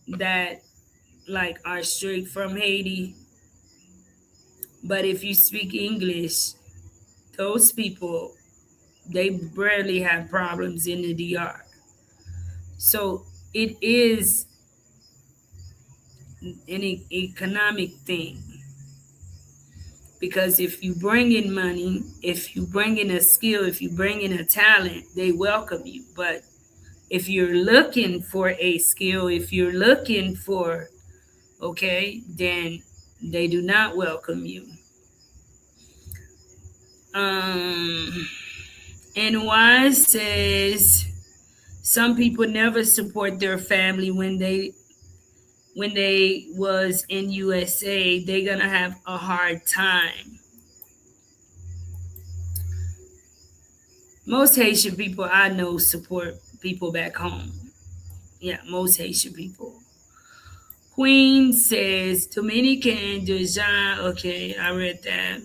that like are straight from Haiti. But if you speak English, those people, they barely have problems in the DR. So it is an economic thing. Because if you bring in money, if you bring in a skill, if you bring in a talent, they welcome you. But if you're looking for a skill, if you're looking for, okay, then they do not welcome you. NY says some people never support their family when they was in USA. They're gonna have a hard time. Most Haitian people I know support people back home. Yeah, most Haitian people. Queen says Dominican Dejan. Okay, I read that.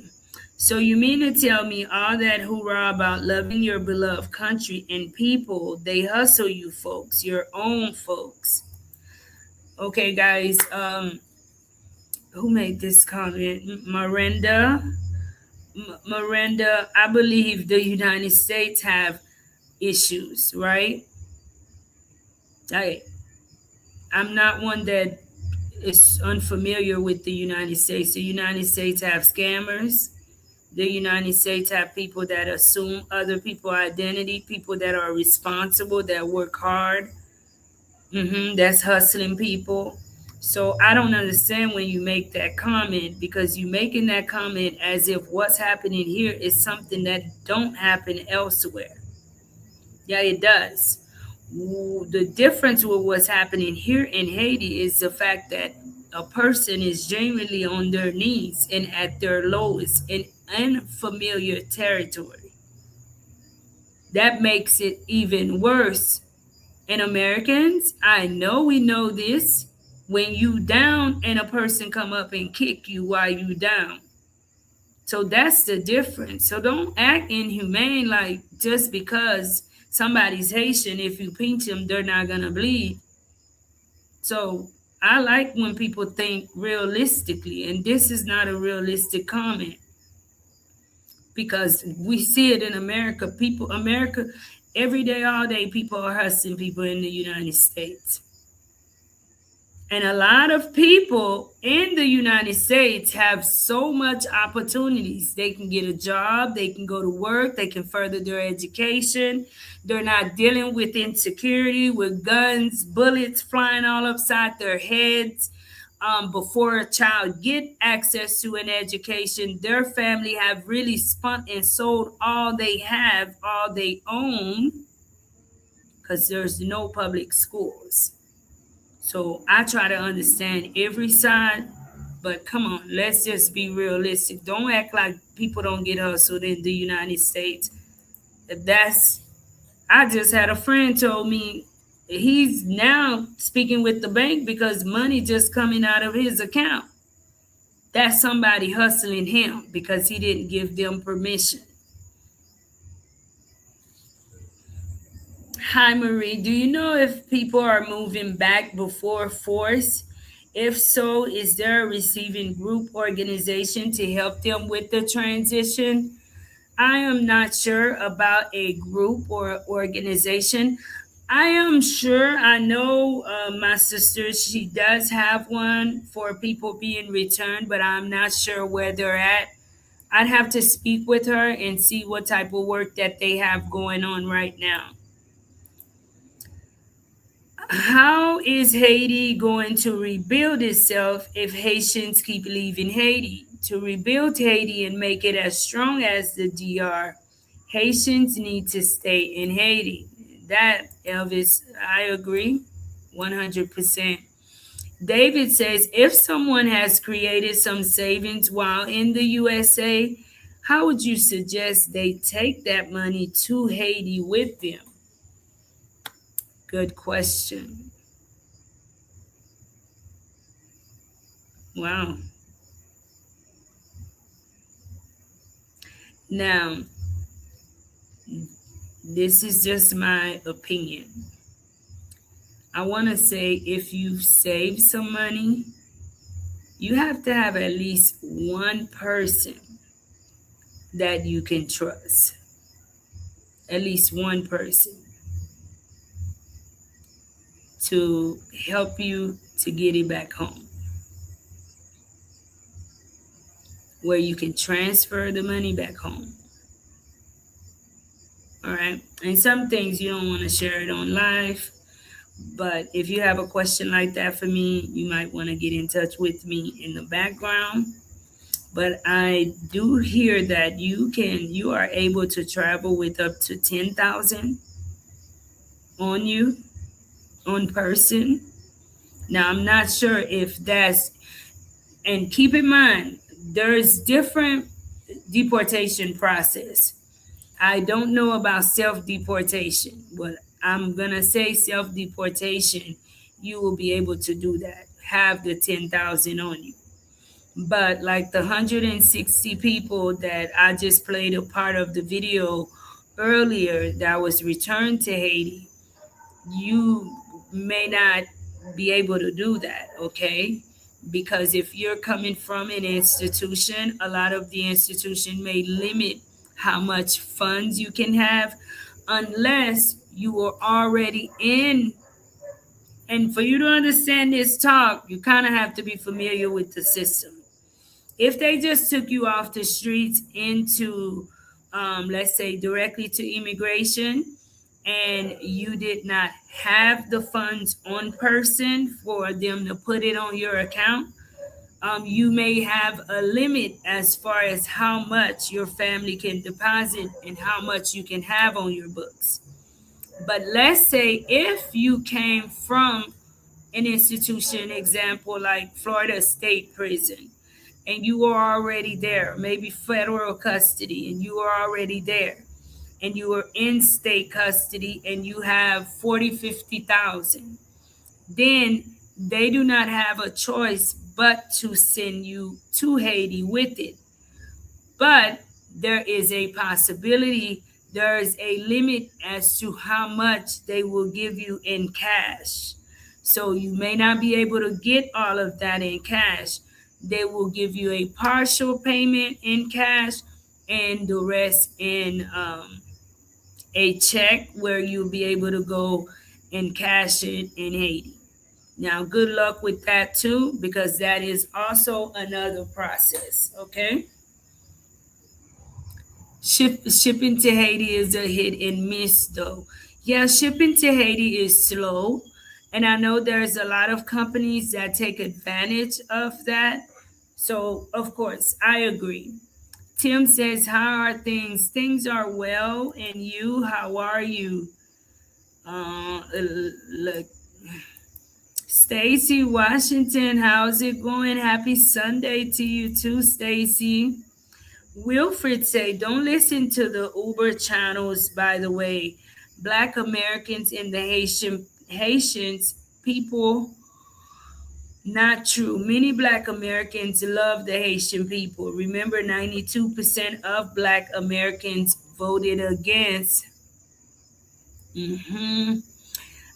So you mean to tell me all that hoorah about loving your beloved country and people, they hustle you folks, your own folks. Okay, guys, who made this comment? Miranda, I believe the United States have issues, right? I'm not one that is unfamiliar with the United States. The United States have scammers. The United States have people that assume other people's identity, people that are responsible, that work hard, that's hustling people. So I don't understand when you make that comment, because you're making that comment as if what's happening here is something that don't happen elsewhere. Yeah, it does. The difference with what's happening here in Haiti is the fact that a person is genuinely on their knees and at their lowest in unfamiliar territory. That makes it even worse. And Americans, I know we know this, when you down and a person come up and kick you while you down. So that's the difference. So don't act inhumane like just because somebody's Haitian, if you pinch them, they're not gonna bleed. So I like when people think realistically, and this is not a realistic comment, because we see it in America. America, every day, all day, people are hustling people in the United States. And a lot of people in the United States have so much opportunities. They can get a job, they can go to work, they can further their education. They're not dealing with insecurity, with guns, bullets flying all upside their heads. Before a child get access to an education, their family have really spun and sold all they have, all they own, because there's no public schools. So I try to understand every side, but come on, let's just be realistic. Don't act like people don't get hustled in the United States. I just had a friend told me he's now speaking with the bank because money just coming out of his account. That's somebody hustling him because he didn't give them permission. Hi, Marie. Do you know if people are moving back before force? If so, is there a receiving group organization to help them with the transition? I am not sure about a group or organization. I am sure I know my sister, she does have one for people being returned, but I'm not sure where they're at. I'd have to speak with her and see what type of work that they have going on right now. How is Haiti going to rebuild itself if Haitians keep leaving Haiti? To rebuild Haiti and make it as strong as the DR, Haitians need to stay in Haiti. That, Elvis, I agree 100%. David says if someone has created some savings while in the USA, how would you suggest they take that money to Haiti with them? Good question. Wow. Now, this is just my opinion. I want to say if you save some money, you have to have at least one person that you can trust. At least one person to help you to get it back home. Where you can transfer the money back home. All right. And some things you don't want to share it on live. But if you have a question like that for me, you might want to get in touch with me in the background. But I do hear that you are able to travel with up to 10,000 on you, on person. Now I'm not sure if that's, and keep in mind, there's different deportation process. I don't know about self-deportation, but I'm going to say self-deportation, you will be able to do that, have the 10,000 on you. But like the 160 people that I just played a part of the video earlier that was returned to Haiti, you may not be able to do that, okay? Because if you're coming from an institution, a lot of the institution may limit how much funds you can have unless you were already in. And for you to understand this talk, you kind of have to be familiar with the system. If they just took you off the streets into, let's say, directly to immigration, and you did not have the funds on person for them to put it on your account, you may have a limit as far as how much your family can deposit and how much you can have on your books. But let's say if you came from an institution, example like Florida State Prison, and you were already there, maybe federal custody, and you were already there, and you were in state custody, and you have 40, 50,000, then they do not have a choice but to send you to Haiti with it. But there is a possibility, there is a limit as to how much they will give you in cash. So you may not be able to get all of that in cash. They will give you a partial payment in cash and the rest in a check where you'll be able to go and cash it in Haiti. Now, good luck with that too, because that is also another process, okay? Shipping to Haiti is a hit and miss though. Yeah, shipping to Haiti is slow. And I know there's a lot of companies that take advantage of that. So, of course, I agree. Tim says, how are things? Things are well. And you, how are you? Look, Stacy Washington, how's it going? Happy Sunday to you too, Stacy. Wilfred say, don't listen to the Uber channels, by the way. Black Americans and the Haitians people, not true. Many Black Americans love the Haitian people. Remember, 92% of Black Americans voted against.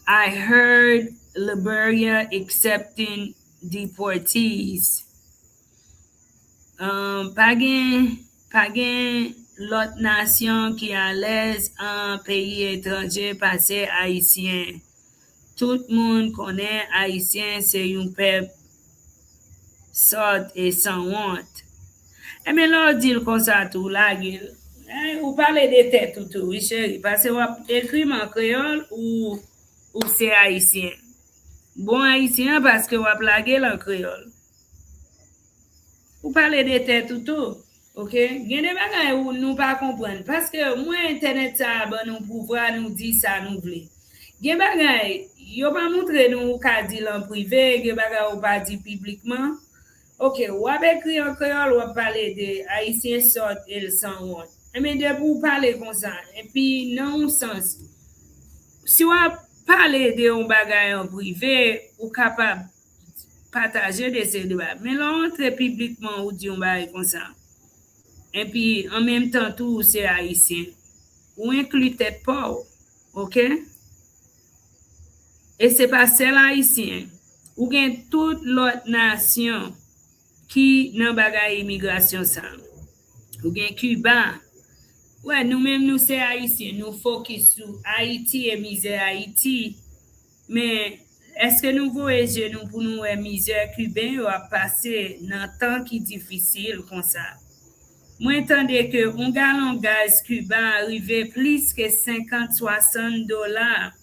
I heard Liberia accepting deportees. Pa gen l'autre nation qui à l'aise en pays étranger passer haïtien. Tout le monde connaît haïtien, c'est un peuple sort et sans honte. Et mais là, dit comme ça tout là, vous parlez de tête tout, oui chérie, parce que vous écrit en créole ou c'est haïtien. Bon haïtien parce que vous plagué en créole. Vous parlez de tête tout. OK? Il y a des bagages où nous pas comprendre parce que moi internet ça ben nous pouvoir nous dire ça nous voulons. Il y a des bagages yo pas montrer nous ka dire en privé, il y a des bagages ou pas dire publiquement. OK, ou avec écrit en créole ou parler de haïtien sort et sans honte. Mais de vous parler comme ça et puis non sens. Si on parler de un bagage en privé ou capable partager de ces débats. Mais là, entre publiquement ou dit on va comme ça. Et puis, en même temps, tout c'est haïtien. Ou inclut tête pas, OK? Et c'est pas seul haïtien. Ou bien toute l'autre nation qui n'a bagay immigration ça. Ou bien Cuba. Ouais, nous-mêmes, nous c'est haïtien. Nous focus sur Haïti et misère Haïti. Mais est-ce que nous voyons nous pour nous misère cubain ou à passer dans un temps qui est difficile comme ça? Moi, entendez que un gallon gaz cubain arrive plus que 50-60 dollars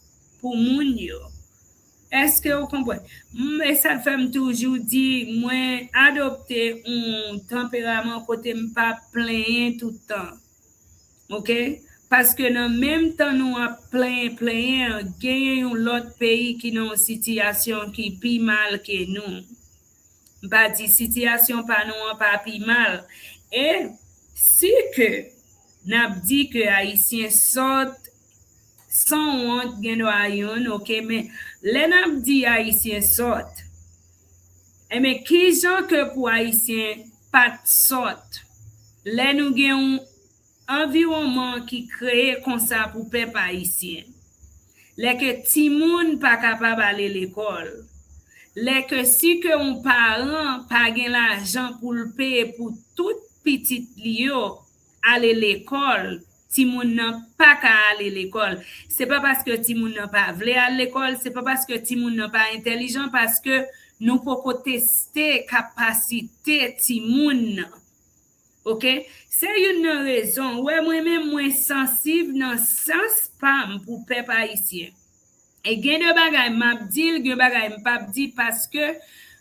pour moun yo. Est-ce que vous comprenez? Mais ça fait toujours dire, moi, adopter un tempérament côté pas plein tout le temps. OK? Parce que dans le même temps, nous avons plein, gagné un autre pays qui a une situation qui est plus mal que nous. Pas dit situation pas nous pas plus mal. Et si que n'a dit que haïtien sortent sans honte gen OK, mais les n'a dit haïtien sortent. Et mais qui gens que pour haïtien pas sortent. Les nous gen environnement qui crée comme ça pour peuple haïtien. Les que ti moun pas capable aller l'école. Les que si que un parent pas gen l'argent pour le payer pour toute petite lio aller l'école, ti moun nan pas ka aller l'école. C'est pas parce que ti moun nan pas vle aller l'école, c'est pas parce que ti moun nan pas intelligent, parce que nous pouvons tester capacité ti moun. OK? C'est une raison. Ouais, moi-même, moi sensible dans sens pam pour peuple haïtien. Et gen de bagay m'a dit, gen bagay m'pa dit parce que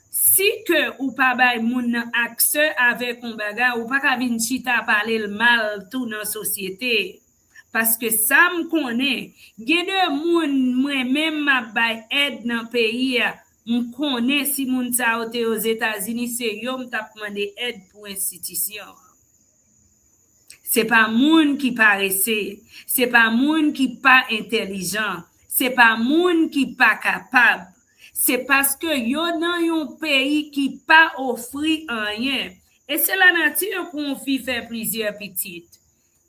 si que ou pas bay moun accès avec un bagay ou pas ka vinn chita parler le mal tout dans société. Parce que ça me connaît. Gen de moun moi-même m'a bay aide dans pays me connaît si moun sa aux États-Unis c'est yo m't'a demandé aide pour institution. C'est pas moun qui paressé, c'est pas moun qui pas intelligent, c'est pas moun qui pas capable. C'est parce que yo dans un pays qui pas offri rien. Et c'est la nature qu'on fait plusieurs petites.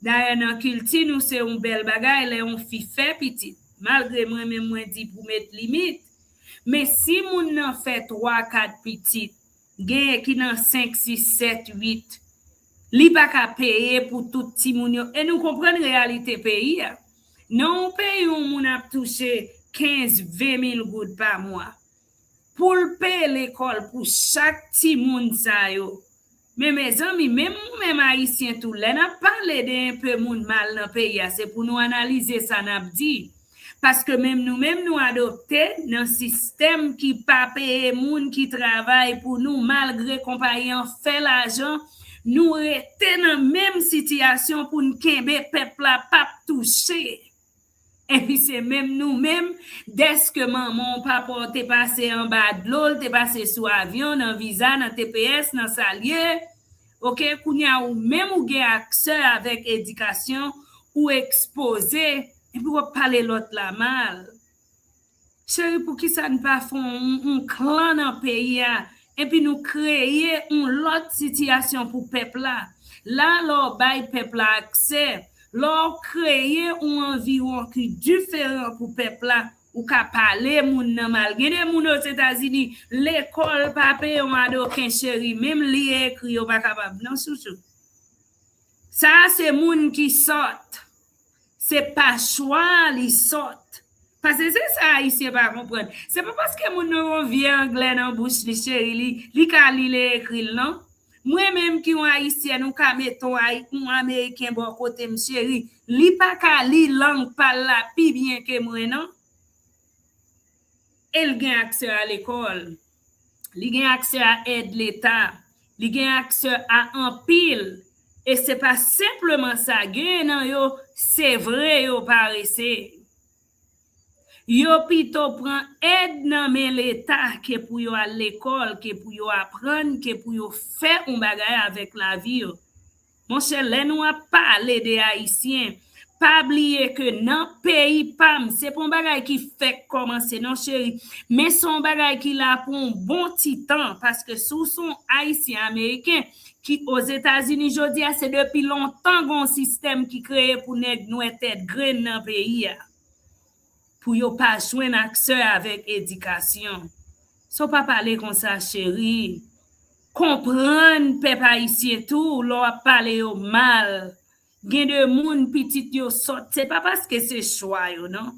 D'ailleurs dans culture nous c'est un bel bagay, les on fait petite. Malgré moi-même moi dit pour mettre limite. Mais si moun nan fait 3 4 petites, gen qui nan 5 6 7 8 li pa ka payer pour tout ti moun yo. Et nous comprenons réalité pays. Non pays où moun a touché 15-20 000 gouttes par mois. Pour payer l'école pour chaque ti moun sa yo. Mais mes amis, même haïtien tout là, n'a parlé d'un peu moun mal dans pays, c'est pour nous analyser ça n'a dit. Parce que même nous adopter dans système qui pas payer moun qui travaille pour nous malgré compagnie fait l'argent. Nous restons dans la même situation pour nous kembe peuple la pas toucher. Et puis c'est même nous-mêmes, dès que maman, papa, t'es passé en bas de l'eau, t'es passé sous avion, dans visa, dans TPS, dans salier, OK, kounya ou même ou gen accès avec éducation ou exposé, et puis on parler l'autre la mal. Chérie, pour qui ça ne pas font un clan dans le pays, et puis nous créer une autre situation pour peuple là. Là, l'on bail peuple accès, l'on créer un environnement qui est différent pour peuple là, ou ka parler moun nan mal. Gen de moun aux États-Unis, l'école pa paye un marocain chéri, même li écrit ou pas capable. Non, chouchou. Ça c'est moun qui sort. C'est pas choix li sort. Parce que c'est ça haïtien pas comprendre. C'est pas parce que moun nou vient anglais dans bouche li chéri li ka li écrit non. Moi-même qui suis haïtien, nous ka mettons un américain bon côté m chéri, li pa ka li langue par la pi bien que moi non. Elle gagne accès à l'école. Li gagne accès à aide l'État. Li gagne accès à un pile. Et c'est pas simplement ça gagne non yo, c'est vrai yo paresse. Yo plutôt prend aide nan men l'État que pour yo à l'école, que pour yo apprendre, que pour yo faire un bagay avec la vie. Mon cher, là nous a parlé des haïtiens. Pas oublier que dans pays pam, c'est pas un bagay qui fait commencer non chéri, mais son bagay qui là pour un bon petit temps parce que sous son haïtien américain qui aux États-Unis jodi c'est depuis longtemps un système qui créé pour nèg nou tête graine dans pays pour yo pas joindre accès avec éducation. So pas parler comme ça chéri. Comprendre peuple haïtien tout, l'on parler yo mal. Gen de moun petit yo sort, c'est pas parce que c'est choix yo non.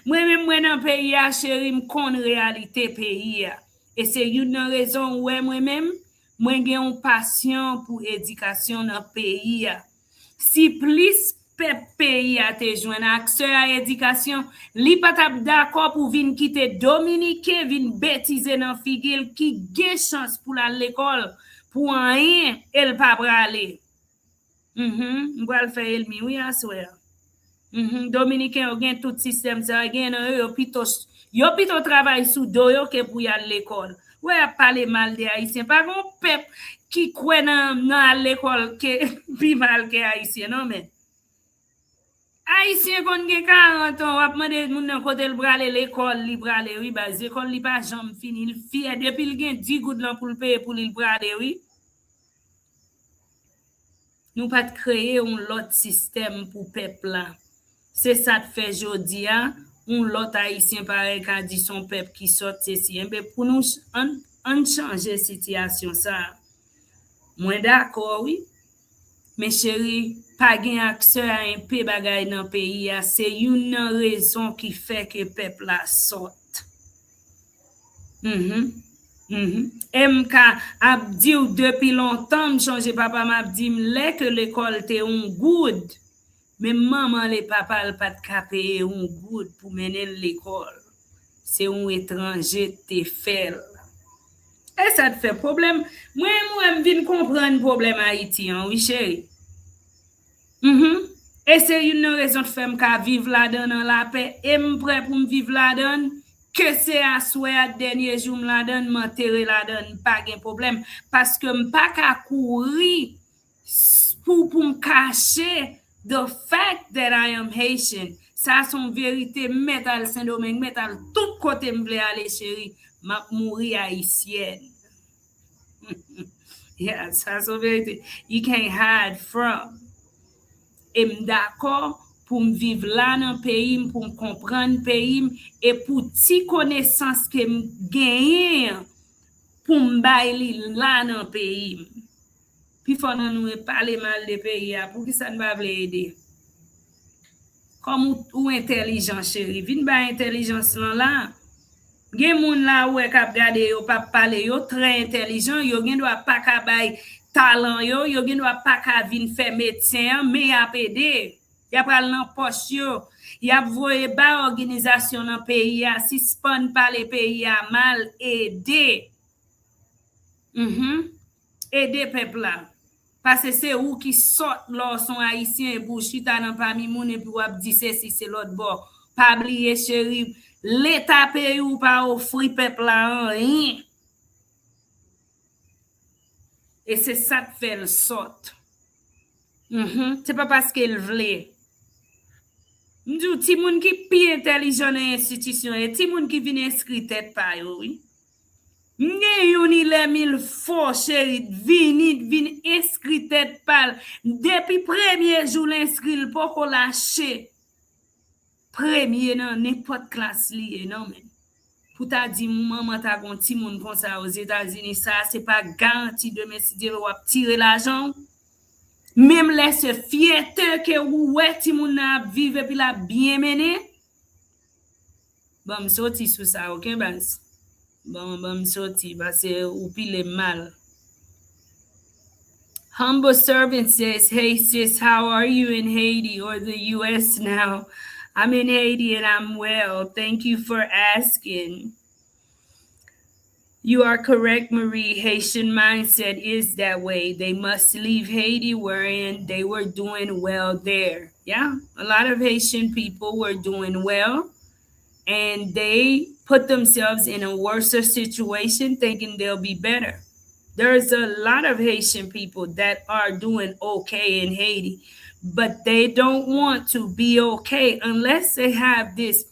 Moi-même moi dans pays a chéri m kon réalité pays a. Et c'est une raison ouais moi-même moi gen une passion pour éducation dans pays a. Si plus pays a te joindre accès à éducation, li pas d'accord pour vinn quitter Dominicain, vinn bêtiser dans figil qui gen chance pour aller l'école pour rien, elle pas aller. M'bral faire elmi oui à soir. Dominicain ont gen tout système ça gen yo plutôt travail sous do yo que pour y aller l'école. Ouais a parler mal des haïtiens pas gon peuple qui croit dans l'école que plus mal que haïtien non mais haïtien kon gen 40 ans a demander moun nan côté le brale l'école li brale oui bah l'école li pas jamais fini il fier depuis il gen 10 gouttes là pour le payer pour il brale oui. Nous pas créer un autre système pour peuple là. C'est ça que fait jodi a, un l'autre haïtien pareil qu'a dit son peuple qui sort ceci mais pour nous on changer situation ça. Moi d'accord oui. Mais chérie, pas gain accès à un peu bagay dans pays a, c'est une raison qui fait que peuple la sorte. MK a dit depuis longtemps changer papa m'a dit m'lè que l'école te un good. Mais maman les papa le pas payer un good pour mener l'école. C'est un étranger te fait. Et ça te fait problème. Moi vinn comprendre problème haïtien, oui chérie. Et c'est une raison de faire m'ka vivre là-dedans dans la paix et m'prêt pour vivre là-dedans que c'est à souhait dernier jour là-dedans m'enterrer là-dedans pas de problème parce que m'pas ka courir pour me cacher the fact that I am Haitian. Ça son vérité métal Saint-Domingue métal tout côté m'vle aller chérie m'a mourir haïtienne. Yeah, ça son vérité. You can't hide from. Et d'accord pour me vivre là dans le pays, pour me comprendre le pays et pour ti connaissance que me gagne pour me bailler là dans le pays. Puis faut nous parler mal des pays pour que ça ne va pas aider. Comme ou intelligent chéri, vinn ba intelligence là. Gen moun là ou k'ap gade yo pa parler yo très intelligent, yo gen doit pas ka bay talent yo gen doit pas ka vinn faire médecin mais a aider. Y a pral nan poche yo, y a voye ba organisation dans pays a suspend par les pays a mal aider. Aider peuple là. Parce que c'est ou qui sort lors son haïtien et pour chita dans parmi moun et puis wap di ceci c'est l'autre bord. Pas oublier chéri, l'état pays ou pas offrir peuple là rien. Et c'est ça que fait le sort. C'est pas parce qu'il voulait. M'dou ti moun qui pi intelligent dans institution et ti moun qui vient inscrit tête pa yo oui. M'gen yon le mille faux chéri vin inscrit tête pa depuis premier jour l'inscrit pour qu'on lâcher. premye nan nepot klas liye nan men. Pou ta di maman ta gon ti moun kon sa aux États-Unis, ça c'est pas garanti demain si Dieu va tirer l'argent. Même laisse fierté que ou ouais ti moun na vive puis la bien mené. Bon, sorti sous ça, OK, bas. Bon, sorti parce que ou pile mal. Humble servant says, "Hey sis, how are you in Haiti or the US now? I'm in Haiti and I'm well. Thank you for asking." You are correct, Marie. Haitian mindset is that way. They must leave Haiti wherein they were doing well there. Yeah, a lot of Haitian people were doing well and they put themselves in a worse situation thinking they'll be better. There's a lot of Haitian people that are doing okay in Haiti, but they don't want to be okay unless they have this.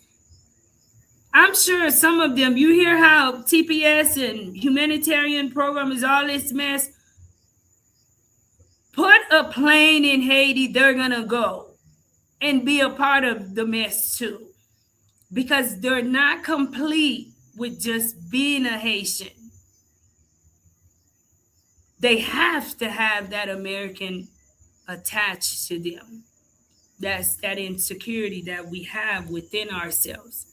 I'm sure some of them, you hear how TPS and humanitarian program is all this mess. Put a plane in Haiti, they're going to go and be a part of the mess too, because they're not complete with just being a Haitian. They have to have that American attached to them. That's that insecurity that we have within ourselves.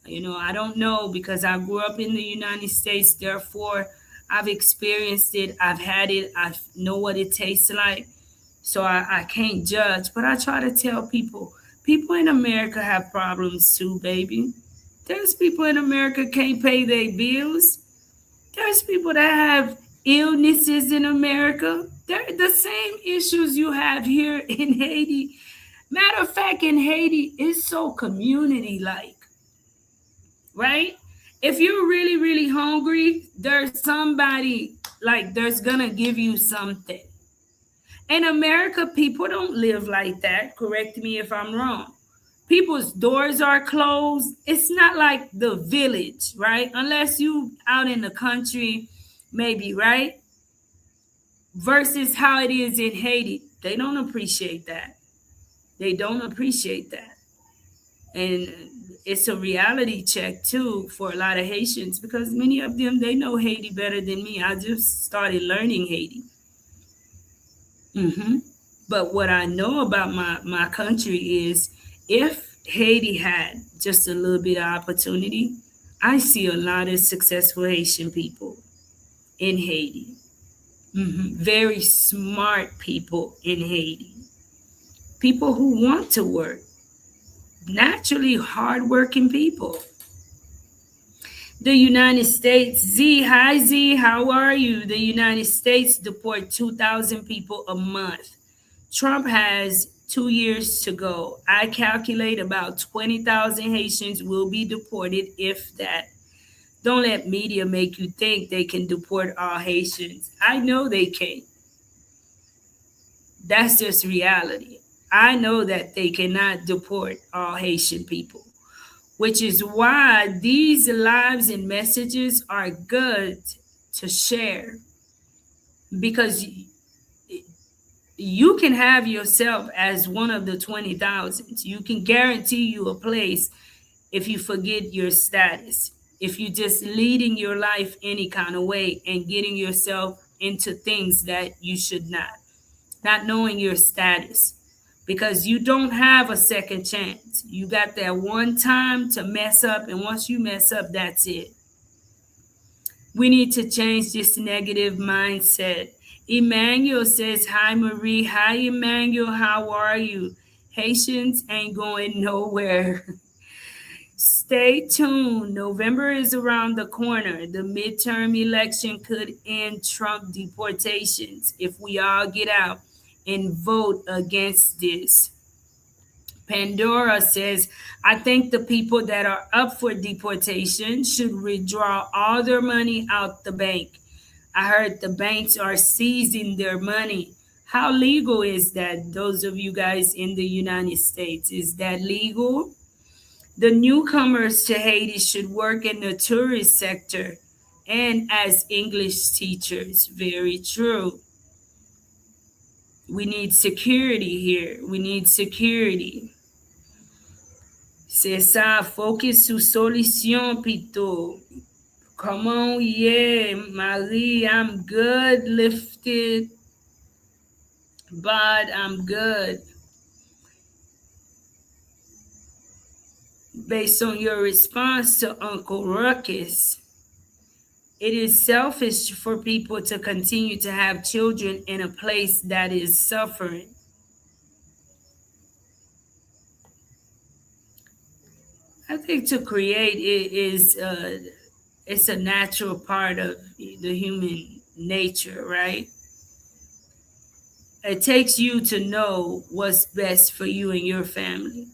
You know, I don't know because I grew up in the United States, therefore I've experienced it, I've had it, I know what it tastes like. So I can't judge, but I try to tell people in America have problems too, baby. There's people in America can't pay their bills. There's people that have illnesses in America. They're the same issues you have here in Haiti. Matter of fact, in Haiti, it's so community-like, right? If you're really, really hungry, there's somebody, like, there's gonna give you something. In America, people don't live like that. Correct me if I'm wrong. People's doors are closed. It's not like the village, right? Unless you out in the country, maybe, right? Versus how it is in Haiti. They don't appreciate that. They don't appreciate that. And it's a reality check too for a lot of Haitians because many of them, they know Haiti better than me. I just started learning Haiti. But what I know about my country is if Haiti had just a little bit of opportunity, I see a lot of successful Haitian people in Haiti. Very smart people in Haiti. People who want to work. Naturally hardworking people. The United States, Z, hi Z, how are you? The United States deport 2,000 people a month. Trump has 2 years to go. I calculate about 20,000 Haitians will be deported, if that. Don't let media make you think they can deport all Haitians. I know they can't. That's just reality. I know that they cannot deport all Haitian people, which is why these lives and messages are good to share, because you can have yourself as one of the 20,000. You can guarantee you a place if you forget your status, if you just leading your life any kind of way and getting yourself into things that you should not knowing your status. Because you don't have a second chance. You got that one time to mess up, and once you mess up, that's it. We need to change this negative mindset. Emmanuel says, hi, Marie. Hi, Emmanuel. How are you? Haitians ain't going nowhere. Stay tuned. November is around the corner. The midterm election could end Trump deportations if we all get out and vote against this. Pandora says, I think the people that are up for deportation should withdraw all their money out the bank. I heard the banks are seizing their money. How legal is that? Those of you guys in the United States, is that legal? The newcomers to Haiti should work in the tourist sector and as English teachers. Very true. We need security here. We need security. C'est ça, focus sur solution plutôt. Comment, yeah, Marie, I'm good, lifted, but I'm good. Based on your response to Uncle Ruckus, it is selfish for people to continue to have children in a place that is suffering. I think to create is it's a natural part of the human nature, right? It takes you to know what's best for you and your family.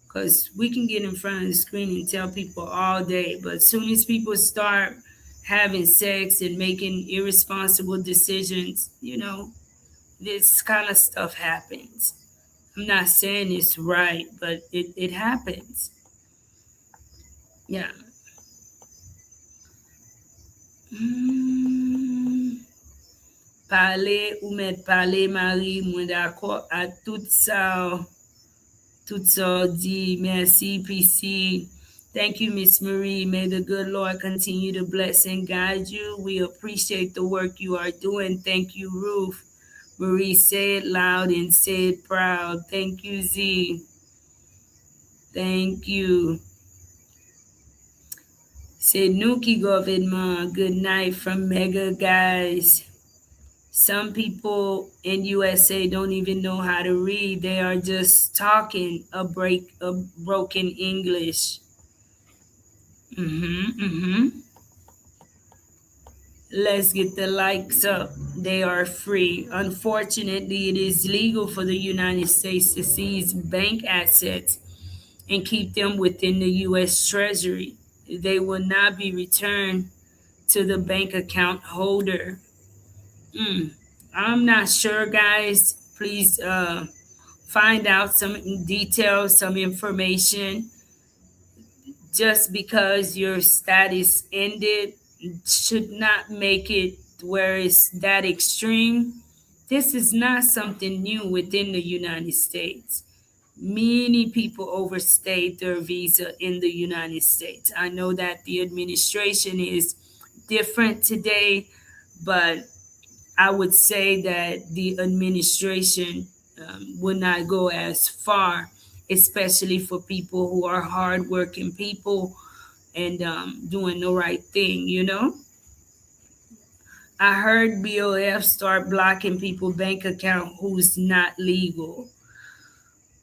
Because we can get in front of the screen and tell people all day, but as soon as people start having sex and making irresponsible decisions, this kind of stuff happens. I'm not saying it's right, but it happens. Yeah. Parler ou mettre parler, Marie, moi d'accord à tout ça. Tout ça dit. Merci, PC. Thank you, Miss Marie. May the good Lord continue to bless and guide you. We appreciate the work you are doing. Thank you, Ruth. Marie, say it loud and say it proud. Thank you, Z. Thank you. C'est nous qui gouvernement. Good night from Mega, guys. Some people in USA don't even know how to read. They are just talking a broken English. Let's get the likes up. They are free. Unfortunately, it is legal for the United States to seize bank assets and keep them within the U.S. Treasury. They will not be returned to the bank account holder. I'm not sure, guys. Please find out some details, some information. Just because your status ended should not make it where it's that extreme. This is not something new within the United States. Many people overstayed their visa in the United States. I know that the administration is different today, but I would say that the administration would not go as far, especially for people who are hardworking people and doing the right thing. I heard BOF start blocking people bank account who's not legal.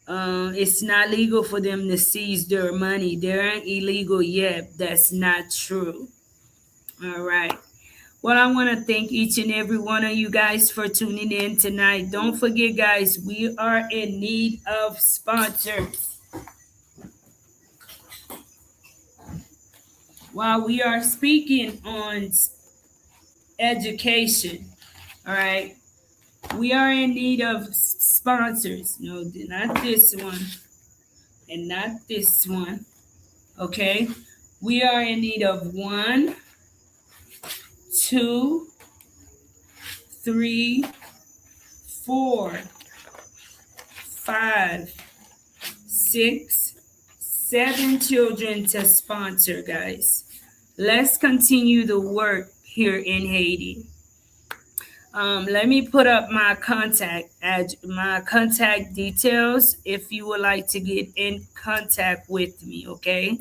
It's not legal for them to seize their money. They aren't illegal yet. That's not true. All right. Well, I want to thank each and every one of you guys for tuning in tonight. Don't forget, guys, we are in need of sponsors. While we are speaking on education, all right, we are in need of sponsors. No, not this one, and not this one. Okay, we are in need of 1, 2, 3, 4, 5, 6, 7 children to sponsor, guys. Let's continue the work here in Haiti. Let me put up my contact details if you would like to get in contact with me, okay?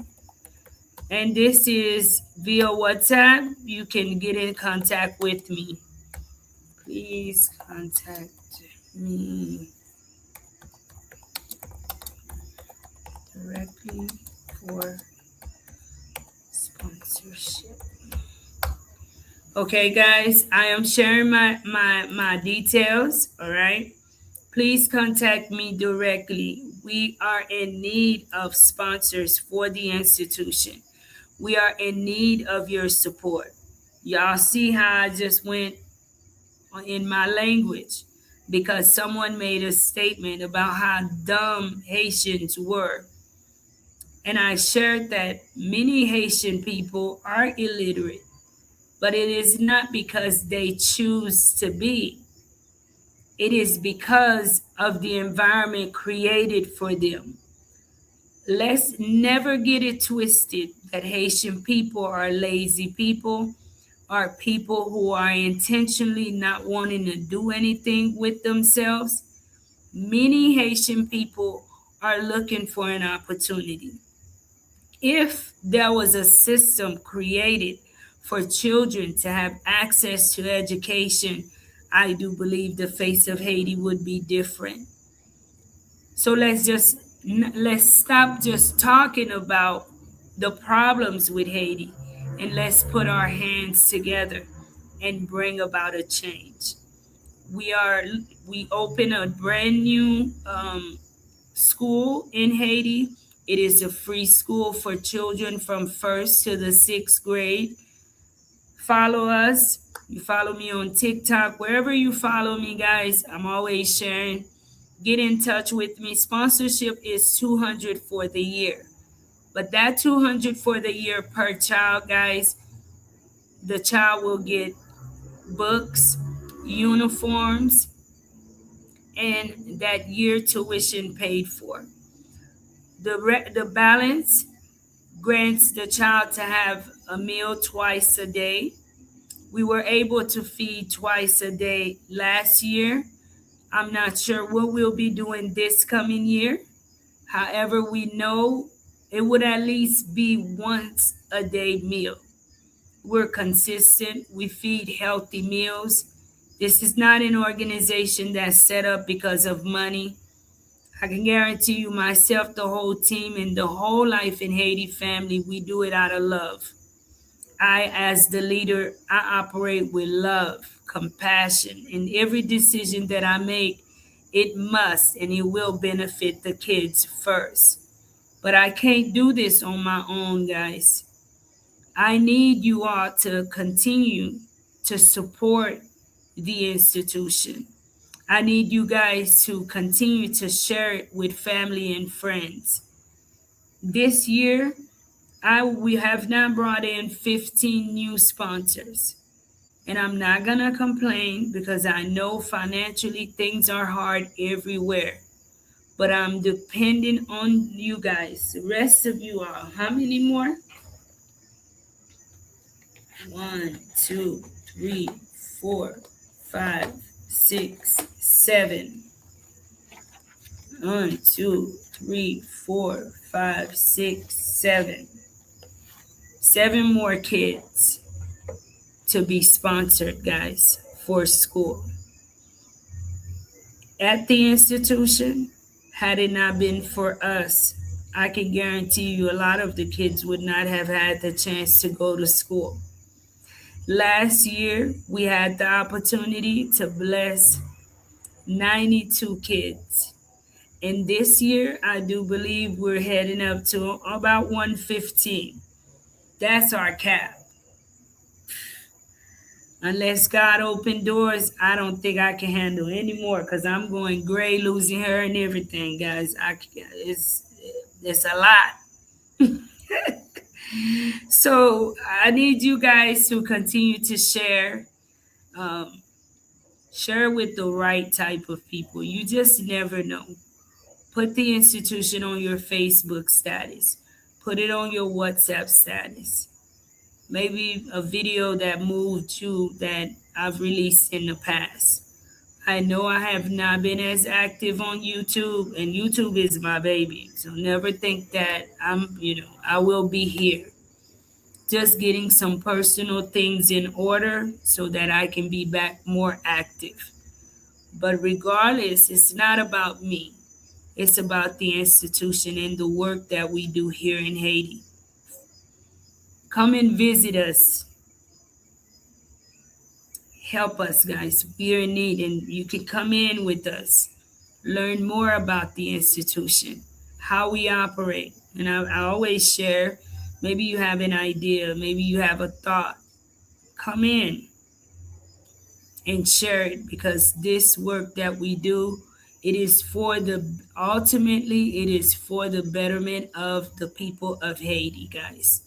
And this is via WhatsApp. You can get in contact with me. Please contact me directly for sponsorship. Okay, guys, I am sharing my details, all right? Please contact me directly. We are in need of sponsors for the institution. We are in need of your support. Y'all see how I just went in my language because someone made a statement about how dumb Haitians were. And I shared that many Haitian people are illiterate, but it is not because they choose to be. It is because of the environment created for them. Let's never get it twisted that Haitian people are lazy people, are people who are intentionally not wanting to do anything with themselves. Many Haitian people are looking for an opportunity. If there was a system created for children to have access to education, I do believe the face of Haiti would be different. So let's stop just talking about the problems with Haiti, and let's put our hands together and bring about a change. We are we open a brand new school in Haiti. It is a free school for children from first to the sixth grade. Follow us. You follow me on TikTok, wherever you follow me, guys. I'm always sharing. Get in touch with me. Sponsorship is 200 for the year. But that 200 for the year per child, guys, the child will get books, uniforms, and that year tuition paid for. The balance grants the child to have a meal twice a day. We were able to feed twice a day last year. I'm not sure what we'll be doing this coming year. However, we know it would at least be once a day meal. We're consistent. We feed healthy meals. This is not an organization that's set up because of money. I can guarantee you, myself, the whole team, and the whole Life in Haiti family, we do it out of love. I, as the leader, I operate with love, compassion, and every decision that I make, it must and it will benefit the kids first. But I can't do this on my own, guys. I need you all to continue to support the institution. I need you guys to continue to share it with family and friends. This year, we have now brought in 15 new sponsors. And I'm not gonna complain because I know financially things are hard everywhere. But I'm depending on you guys. The rest of you are how many more? One, two, three, four, five, six, seven. One, two, three, four, five, six, seven. Seven more kids to be sponsored, guys, for school. At the institution, had it not been for us, I can guarantee you a lot of the kids would not have had the chance to go to school. Last year, we had the opportunity to bless 92 kids. And this year, I do believe we're heading up to about 115. That's our cap. Unless God open doors, I don't think I can handle anymore because I'm going gray, losing her and everything, guys. It's a lot. So I need you guys to continue to share. Um, Share with the right type of people. You just never know. Put the institution on your Facebook status. Put it on your WhatsApp status. Maybe a video that moved you that I've released in the past. I know I have not been as active on YouTube, and YouTube is my baby. So never think that I will be here. Just getting some personal things in order so that I can be back more active. But regardless, it's not about me. It's about the institution and the work that we do here in Haiti. Come and visit us. Help us, guys. We're in need, and you can come in with us. Learn more about the institution, how we operate. And I always share, maybe you have an idea, maybe you have a thought. Come in and share it because this work that we do, it is ultimately, it is for the betterment of the people of Haiti, guys.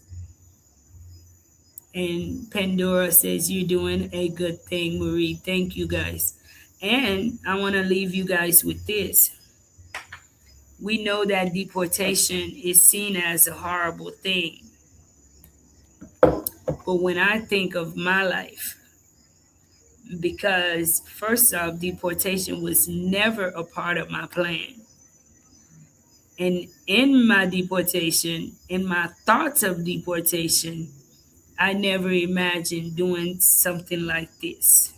And Pandora says, you're doing a good thing, Marie. Thank you, guys. And I want to leave you guys with this. we know that deportation is seen as a horrible thing. But when I think of my life, because first off, deportation was never a part of my plan. And in my deportation, in my thoughts of deportation, I never imagined doing something like this.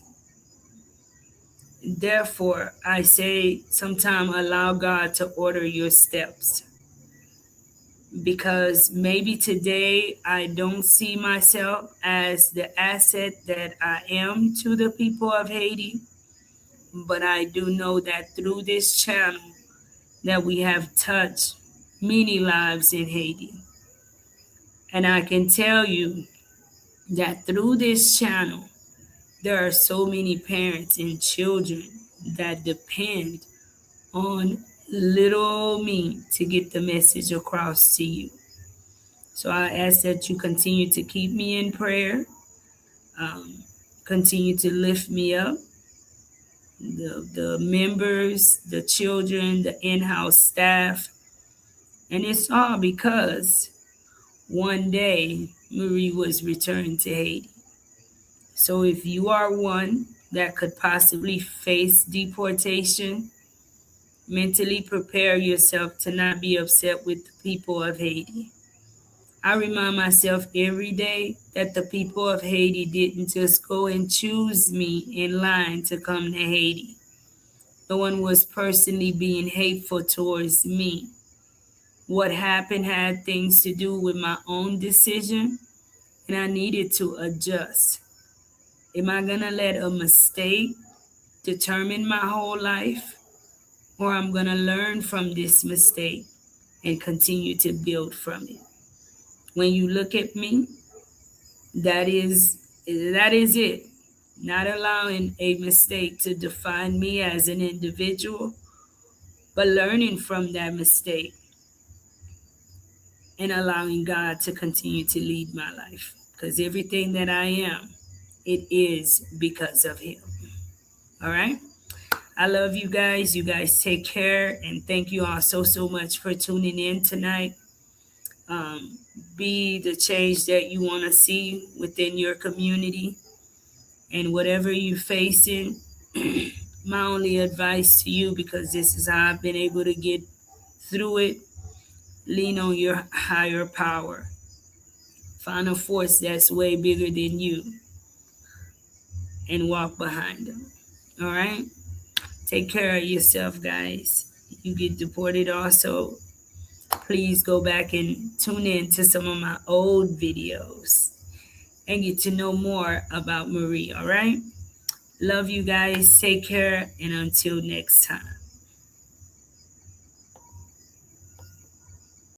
Therefore, I say sometimes allow God to order your steps. Because maybe today I don't see myself as the asset that I am to the people of Haiti, but I do know that through this channel that we have touched many lives in Haiti. And I can tell you that through this channel, there are so many parents and children that depend on little me to get the message across to you. So I ask that you continue to keep me in prayer, continue to lift me up, the members, the children, the in-house staff. And it's all because one day Marie was returned to Haiti. So if you are one that could possibly face deportation, mentally prepare yourself to not be upset with the people of Haiti. I remind myself every day that the people of Haiti didn't just go and choose me in line to come to Haiti. No one was personally being hateful towards me. What happened had things to do with my own decision, and I needed to adjust. Am I going to let a mistake determine my whole life? Or I'm going to learn from this mistake and continue to build from it? When you look at me, that is it. Not allowing a mistake to define me as an individual, but learning from that mistake and allowing God to continue to lead my life. Because everything that I am, it is because of Him. All right? I love you guys. You guys take care. And thank you all so much for tuning in tonight. Be the change that you want to see within your community. And whatever you're facing, my only advice to you, because this is how I've been able to get through it, lean on your higher power. Find a force that's way bigger than you and walk behind them. All right? Take care of yourself, guys. You get deported also. Please go back and tune in to some of my old videos and get to know more about Marie, all right? Love you guys. Take care, and until next time.